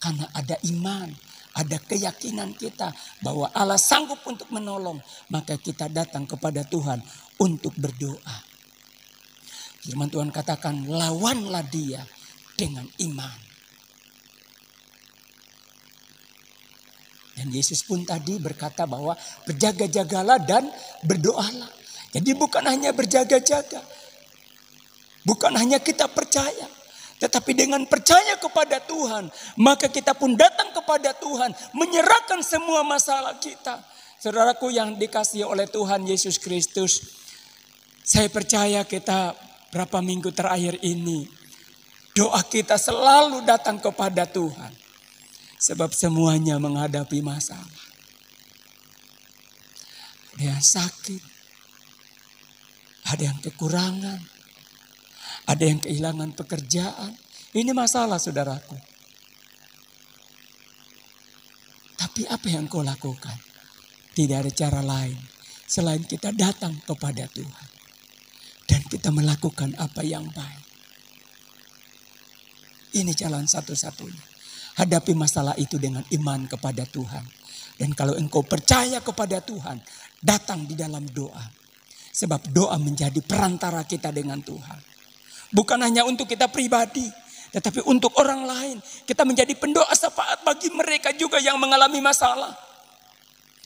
Karena ada iman, ada keyakinan kita bahwa Allah sanggup untuk menolong, maka kita datang kepada Tuhan untuk berdoa. Firman Tuhan katakan, lawanlah dia dengan iman. Dan Yesus pun tadi berkata bahwa berjaga-jagalah dan berdoalah. Jadi bukan hanya berjaga-jaga. Bukan hanya kita percaya. Tetapi dengan percaya kepada Tuhan. Maka kita pun datang kepada Tuhan. Menyerahkan semua masalah kita. Saudaraku yang dikasihi oleh Tuhan Yesus Kristus. Saya percaya kita berapa minggu terakhir ini. Doa kita selalu datang kepada Tuhan. Sebab semuanya menghadapi masalah. Ada yang sakit. Ada yang kekurangan. Ada yang kehilangan pekerjaan. Ini masalah saudaraku. Tapi apa yang kau lakukan? Tidak ada cara lain. Selain kita datang kepada Tuhan. Dan kita melakukan apa yang baik. Ini jalan satu-satunya. Hadapi masalah itu dengan iman kepada Tuhan. Dan kalau engkau percaya kepada Tuhan, datang di dalam doa. Sebab doa menjadi perantara kita dengan Tuhan. Bukan hanya untuk kita pribadi, tetapi untuk orang lain. Kita menjadi pendoa syafaat bagi mereka juga yang mengalami masalah.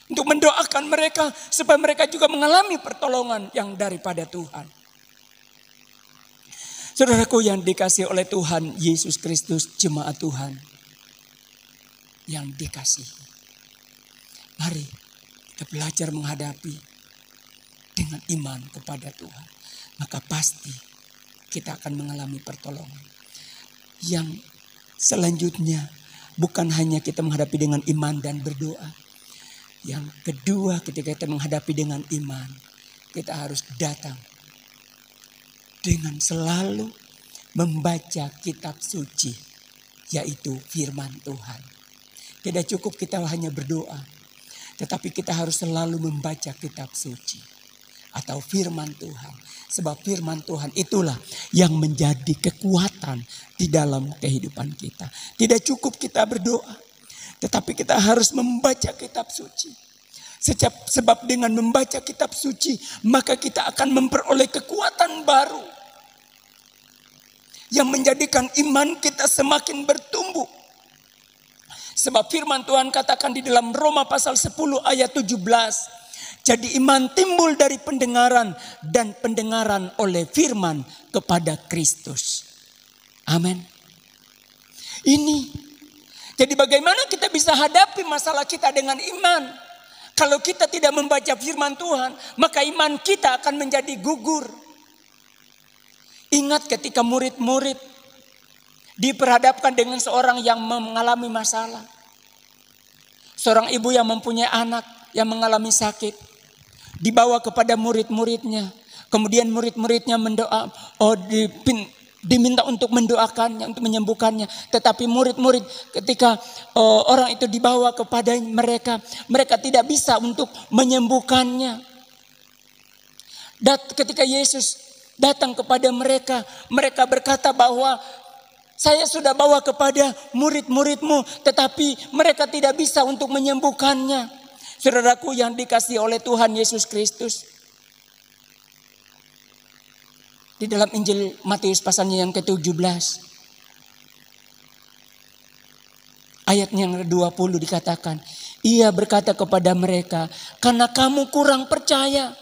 Untuk mendoakan mereka supaya mereka juga mengalami pertolongan yang daripada Tuhan. Saudaraku yang dikasihi oleh Tuhan Yesus Kristus, jemaat Tuhan yang dikasihi. Mari kita belajar menghadapi dengan iman kepada Tuhan. Maka pasti kita akan mengalami pertolongan. Yang selanjutnya bukan hanya kita menghadapi dengan iman dan berdoa. Yang kedua ketika kita menghadapi dengan iman, kita harus datang dengan selalu membaca kitab suci, yaitu firman Tuhan. Tidak cukup kita hanya berdoa. Tetapi kita harus selalu membaca kitab suci. Atau firman Tuhan. Sebab firman Tuhan itulah yang menjadi kekuatan di dalam kehidupan kita. Tidak cukup kita berdoa. Tetapi kita harus membaca kitab suci. Sebab dengan membaca kitab suci, maka kita akan memperoleh kekuatan baru. Yang menjadikan iman kita semakin bertumbuh. Sebab firman Tuhan katakan di dalam Roma pasal 10 ayat 17. Jadi iman timbul dari pendengaran dan pendengaran oleh firman kepada Kristus. Amin. Ini. Jadi bagaimana kita bisa hadapi masalah kita dengan iman? Kalau kita tidak membaca firman Tuhan, maka iman kita akan menjadi gugur. Ingat ketika murid-murid diperhadapkan dengan seorang yang mengalami masalah. Seorang ibu yang mempunyai anak yang mengalami sakit. Dibawa kepada murid-muridnya. Kemudian murid-muridnya mendoa. Diminta untuk mendoakannya, untuk menyembuhkannya. Tetapi murid-murid ketika orang itu dibawa kepada mereka. Mereka tidak bisa untuk menyembuhkannya. Dan ketika Yesus datang kepada mereka. Mereka berkata bahwa saya sudah bawa kepada murid-muridmu, tetapi mereka tidak bisa untuk menyembuhkannya. Saudaraku yang dikasihi oleh Tuhan Yesus Kristus. Di dalam Injil Matius pasalnya yang ke-17. Ayatnya yang ke-20 dikatakan. Ia berkata kepada mereka, karena kamu kurang percaya.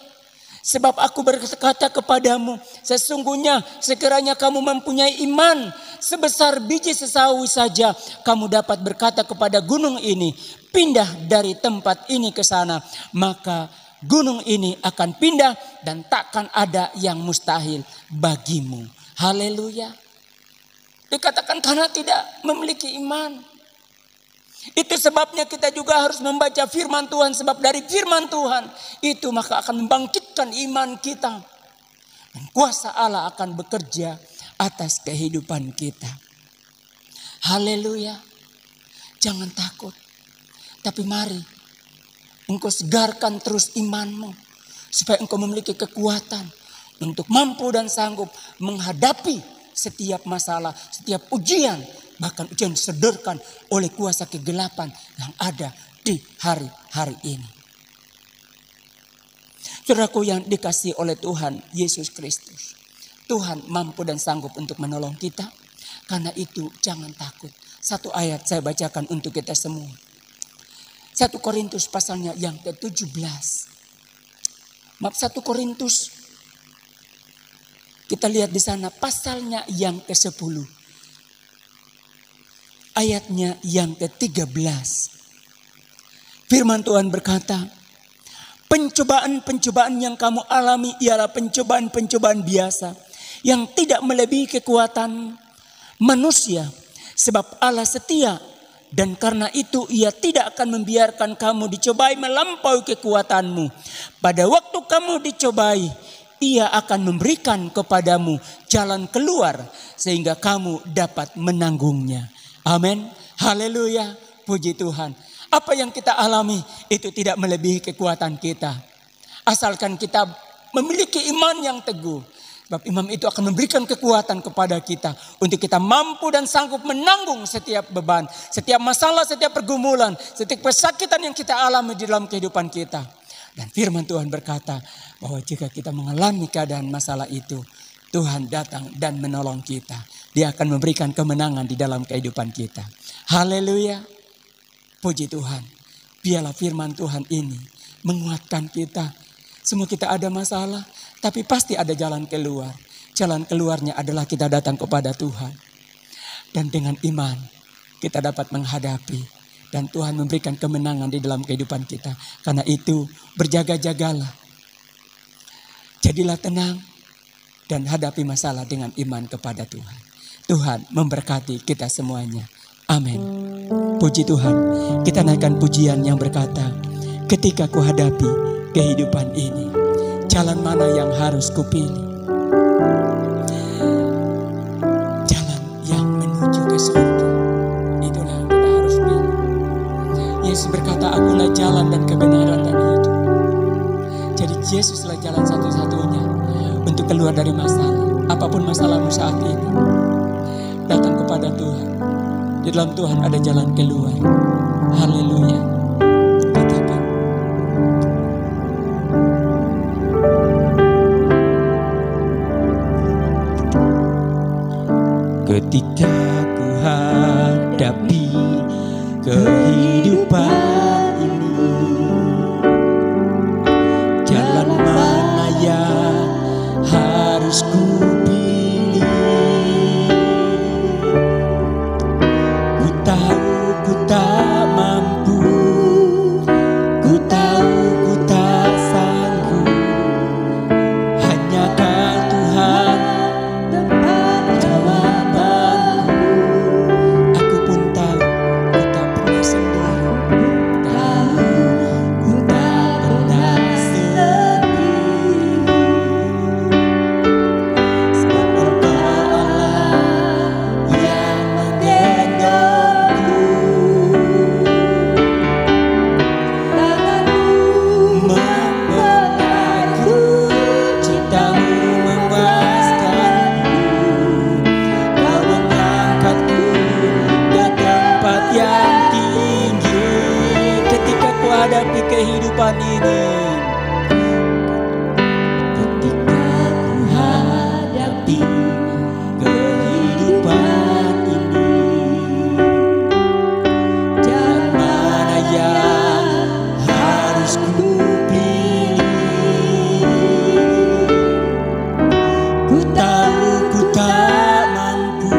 Sebab aku berkata kepadamu, sesungguhnya sekiranya kamu mempunyai iman sebesar biji sesawi saja, kamu dapat berkata kepada gunung ini, pindah dari tempat ini ke sana, maka gunung ini akan pindah dan takkan ada yang mustahil bagimu. Haleluya. Dikatakan karena tidak memiliki iman. Itu sebabnya kita juga harus membaca firman Tuhan. Sebab dari firman Tuhan itu maka akan membangkitkan iman kita. Dan kuasa Allah akan bekerja atas kehidupan kita. Haleluya. Jangan takut. Tapi mari engkau segarkan terus imanmu. Supaya engkau memiliki kekuatan untuk mampu dan sanggup menghadapi setiap masalah, setiap ujian, bahkan ujian disederkan oleh kuasa kegelapan yang ada di hari-hari ini. Saudaraku yang dikasihi oleh Tuhan Yesus Kristus, Tuhan mampu dan sanggup untuk menolong kita. Karena itu jangan takut. Satu ayat saya bacakan untuk kita semua. 1 Korintus pasalnya yang ke-17. 1 Korintus, kita lihat di sana pasalnya yang ke-10. Ayatnya yang ke-13. Firman Tuhan berkata, pencobaan-pencobaan yang kamu alami ialah pencobaan-pencobaan biasa yang tidak melebihi kekuatan manusia. Sebab Allah setia dan karena itu ia tidak akan membiarkan kamu dicobai melampaui kekuatanmu. Pada waktu kamu dicobai, ia akan memberikan kepadamu jalan keluar sehingga kamu dapat menanggungnya. Amin. Haleluya. Puji Tuhan. Apa yang kita alami itu tidak melebihi kekuatan kita. Asalkan kita memiliki iman yang teguh. Sebab iman itu akan memberikan kekuatan kepada kita. Untuk kita mampu dan sanggup menanggung setiap beban. Setiap masalah, setiap pergumulan. Setiap kesakitan yang kita alami di dalam kehidupan kita. Dan firman Tuhan berkata bahwa jika kita mengalami keadaan masalah itu, Tuhan datang dan menolong kita. Dia akan memberikan kemenangan di dalam kehidupan kita. Haleluya. Puji Tuhan. Biarlah firman Tuhan ini menguatkan kita. Semua kita ada masalah, tapi pasti ada jalan keluar. Jalan keluarnya adalah kita datang kepada Tuhan. Dan dengan iman kita dapat menghadapi. Dan Tuhan memberikan kemenangan di dalam kehidupan kita. Karena itu berjaga-jagalah. Jadilah tenang. Dan hadapi masalah dengan iman kepada Tuhan. Tuhan memberkati kita semuanya. Amin. Puji Tuhan. Kita naikkan pujian yang berkata, ketika ku hadapi kehidupan ini, jalan mana yang harus kupilih? Jalan yang menuju ke surga. Itulah yang kita harus pilih. Yesus berkata, akulah jalan dan kebenaran dan hidup. Jadi Yesuslah jalan satu-satunya untuk keluar dari masalah. Apapun masalahmu saat ini, datang kepada Tuhan. Di dalam Tuhan ada jalan keluar. Haleluya. Katakan. Ketika ku hadapi kehidupan ini, jalan mana yang harus ku pilih? Ku tahu ku tak mampu, ku tahu ku tak sanggup. Hanya Kau Tuhan tempat jawabanku. Aku pun tahu ku tak pernah sendiri. Tahu ku tak pernah sendiri. Sebab Engkau Allah yang menggendongku. Tanganmu membenarku, cintamu memuaskanku. Kau mengangkatku ke tempat yang tinggi. Ketika ku hadapi kehidupan ini, ketika ku hadapi kehidupan ini, jalan mana yang harus ku pilih? Ku tahu ku tak mampu,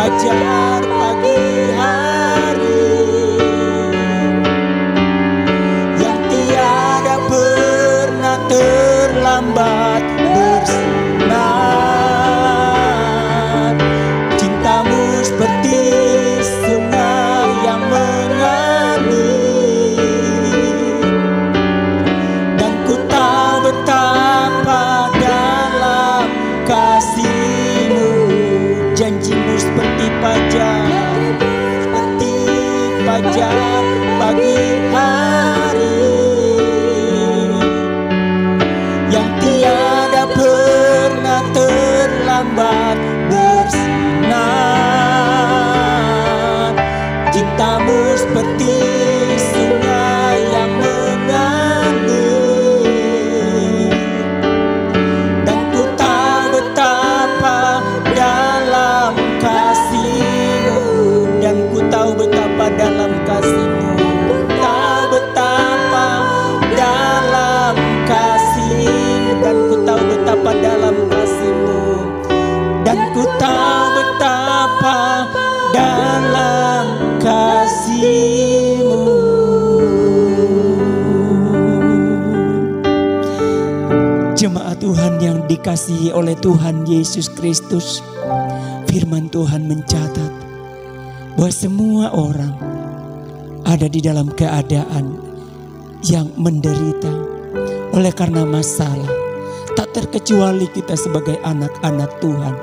fajar pagi hari, yang tiada pernah terlambat bersinar. Cintamu seperti sungai yang mengalir, dan ku tahu betapa dalam kasih-Mu. Janji-Mu seperti fajar pagi hari, yang tiada pernah terlambat bersinar. Cintamu seperti sungai yang mengalir, dan ku tahu betapa dalam kasih-Mu, dan ku tahu betapa dalam kasih-Mu, tahu betapa dalam kasih-Mu, dan ku tahu betapa dalam kasih-Mu, dan ku tahu betapa dalam kasih-Mu. Jemaat Tuhan yang dikasihi oleh Tuhan Yesus Kristus, firman Tuhan mencatat bahwa semua orang ada di dalam keadaan yang menderita oleh karena masalah, tak terkecuali kita sebagai anak-anak Tuhan.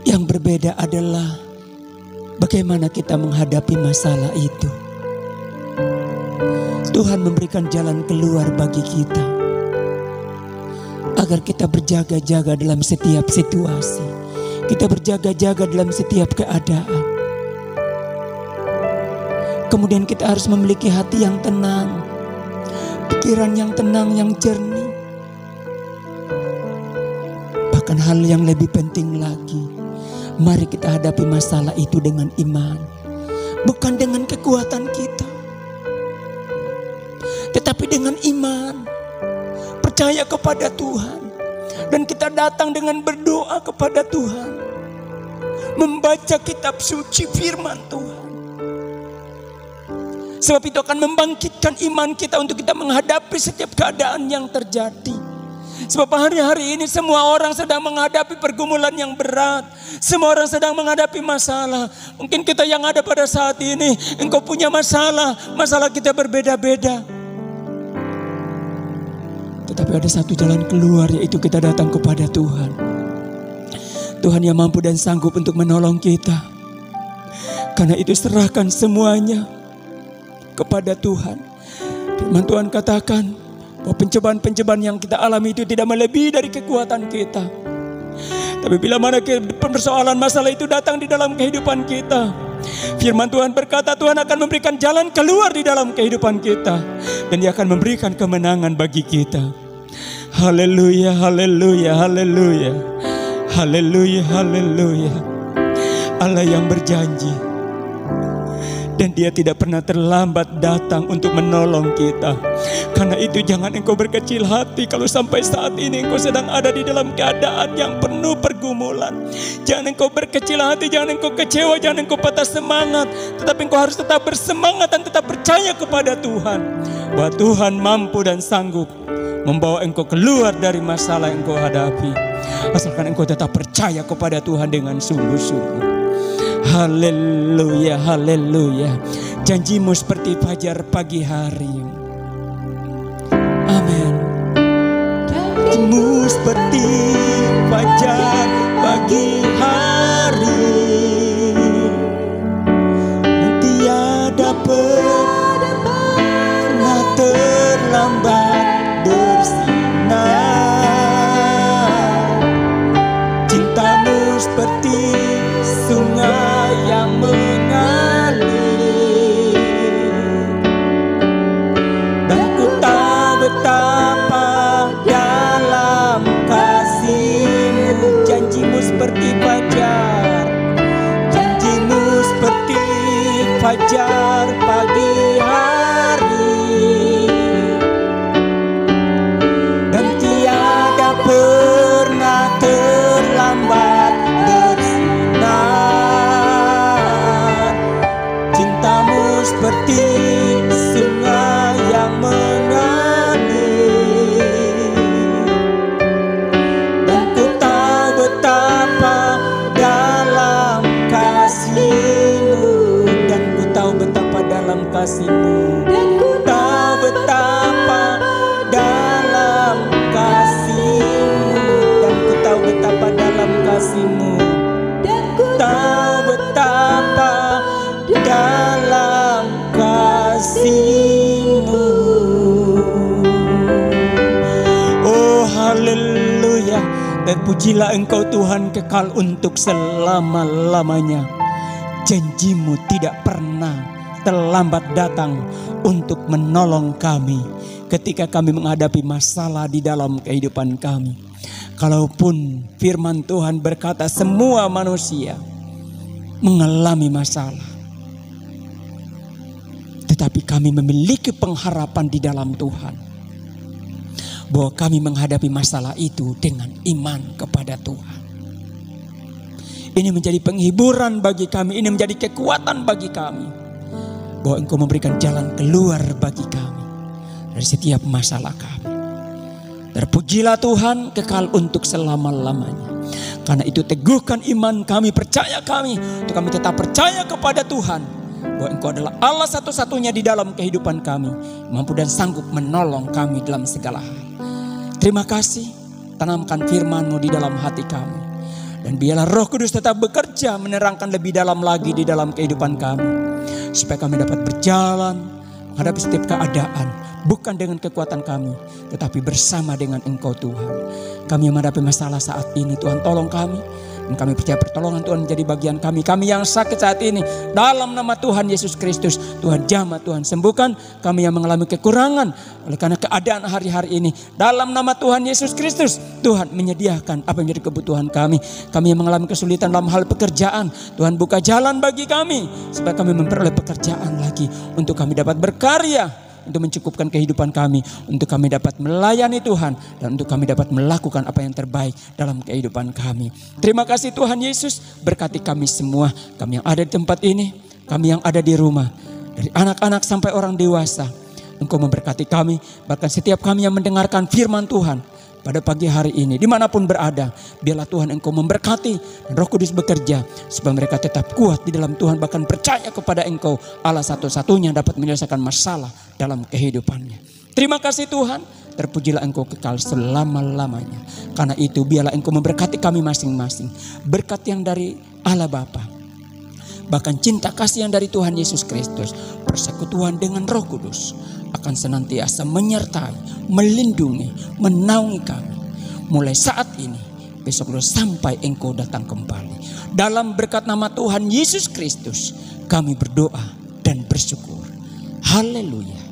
Yang berbeda adalah bagaimana kita menghadapi masalah itu. Tuhan memberikan jalan keluar bagi kita, agar kita berjaga-jaga dalam setiap situasi, kita berjaga-jaga dalam setiap keadaan. Kemudian kita harus memiliki hati yang tenang, pikiran yang tenang, yang jernih. Bahkan hal yang lebih penting lagi, mari kita hadapi masalah itu dengan iman, bukan dengan kekuatan kita, tetapi dengan iman. Percaya kepada Tuhan, dan kita datang dengan berdoa kepada Tuhan, membaca kitab suci firman Tuhan. Sebab itu akan membangkitkan iman kita untuk kita menghadapi setiap keadaan yang terjadi. Sebab hari-hari ini semua orang sedang menghadapi pergumulan yang berat, semua orang sedang menghadapi masalah. Mungkin kita yang ada pada saat ini, engkau punya masalah kita berbeda-beda. Tetapi ada satu jalan keluar, yaitu kita datang kepada Tuhan. Tuhan yang mampu dan sanggup untuk menolong kita. Karena itu serahkan semuanya kepada Tuhan. Firman Tuhan katakan bahwa pencobaan-pencobaan yang kita alami itu tidak melebihi dari kekuatan kita. Tapi bila mana persoalan masalah itu datang di dalam kehidupan kita, firman Tuhan berkata Tuhan akan memberikan jalan keluar di dalam kehidupan kita, dan Dia akan memberikan kemenangan bagi kita. Haleluya, haleluya, haleluya, haleluya, haleluya. Allah yang berjanji, dan Dia tidak pernah terlambat datang untuk menolong kita. Karena itu jangan engkau berkecil hati kalau sampai saat ini engkau sedang ada di dalam keadaan yang penuh pergumulan. Jangan engkau berkecil hati, jangan engkau kecewa, jangan engkau patah semangat. Tetapi engkau harus tetap bersemangat dan tetap percaya kepada Tuhan, bahwa Tuhan mampu dan sanggup membawa engkau keluar dari masalah yang engkau hadapi, asalkan engkau tetap percaya kepada Tuhan dengan sungguh-sungguh. Haleluya, haleluya. Janji-Mu seperti fajar pagi hari. Amin. Janji-Mu seperti fajar pagi hari, dan tiada pernah terlambat bersinar. Cinta-Mu seperti sungai yang mengalir, dan ku tahu betapa dalam kasih-Mu. Janji-Mu seperti fajar, janji-Mu seperti fajar pagi hari, dan tiada pernah terlambat bersinar. kasih-Mu. Tahu betapa dalam kasih-Mu, dan ku tahu betapa dalam kasih-Mu. Tahu betapa dalam kasih-Mu. Oh haleluya. Terpujilah Engkau Tuhan kekal untuk selama-lamanya. Janji-Mu tidak pernah terlambat datang untuk menolong kami ketika kami menghadapi masalah di dalam kehidupan kami. Kalaupun firman Tuhan berkata semua manusia mengalami masalah, tetapi kami memiliki pengharapan di dalam Tuhan bahwa kami menghadapi masalah itu dengan iman kepada Tuhan. Ini menjadi penghiburan bagi kami, ini menjadi kekuatan bagi kami, bahwa Engkau memberikan jalan keluar bagi kami dari setiap masalah kami. Terpujilah Tuhan kekal untuk selama-lamanya. Karena itu teguhkan iman kami, percaya kami, untuk kami tetap percaya kepada Tuhan, bahwa Engkau adalah Allah satu-satunya di dalam kehidupan kami, mampu dan sanggup menolong kami dalam segala hal. Terima kasih, tanamkan firman-Mu di dalam hati kami. Dan biarlah Roh Kudus tetap bekerja menerangkan lebih dalam lagi di dalam kehidupan kami. Supaya kami dapat berjalan menghadapi setiap keadaan. Bukan dengan kekuatan kami, tetapi bersama dengan Engkau Tuhan. Kami yang menghadapi masalah saat ini, Tuhan tolong kami. Dan kami percaya pertolongan Tuhan menjadi bagian kami. Kami yang sakit saat ini, dalam nama Tuhan Yesus Kristus, Tuhan jamah, Tuhan sembuhkan. Kami yang mengalami kekurangan oleh karena keadaan hari-hari ini, dalam nama Tuhan Yesus Kristus, Tuhan menyediakan apa yang menjadi kebutuhan kami. Kami yang mengalami kesulitan dalam hal pekerjaan, Tuhan buka jalan bagi kami, supaya kami memperoleh pekerjaan lagi, untuk kami dapat berkarya, untuk mencukupkan kehidupan kami, untuk kami dapat melayani Tuhan, dan untuk kami dapat melakukan apa yang terbaik dalam kehidupan kami. Terima kasih Tuhan Yesus, berkati kami semua, kami yang ada di tempat ini, kami yang ada di rumah, dari anak-anak sampai orang dewasa. Engkau memberkati kami, bahkan setiap kami yang mendengarkan firman Tuhan pada pagi hari ini, dimanapun berada, biarlah Tuhan Engkau memberkati dan Roh Kudus bekerja, supaya mereka tetap kuat di dalam Tuhan, bahkan percaya kepada Engkau, Allah satu-satunya dapat menyelesaikan masalah dalam kehidupannya. Terima kasih Tuhan, terpujilah Engkau kekal selama-lamanya. Karena itu biarlah Engkau memberkati kami masing-masing, berkat yang dari Allah Bapa, bahkan cinta kasih yang dari Tuhan Yesus Kristus, persekutuan dengan Roh Kudus akan senantiasa menyertai, melindungi, menaungi kami mulai saat ini, besok sampai Engkau datang kembali. Dalam berkat nama Tuhan Yesus Kristus kami berdoa dan bersyukur. Haleluya.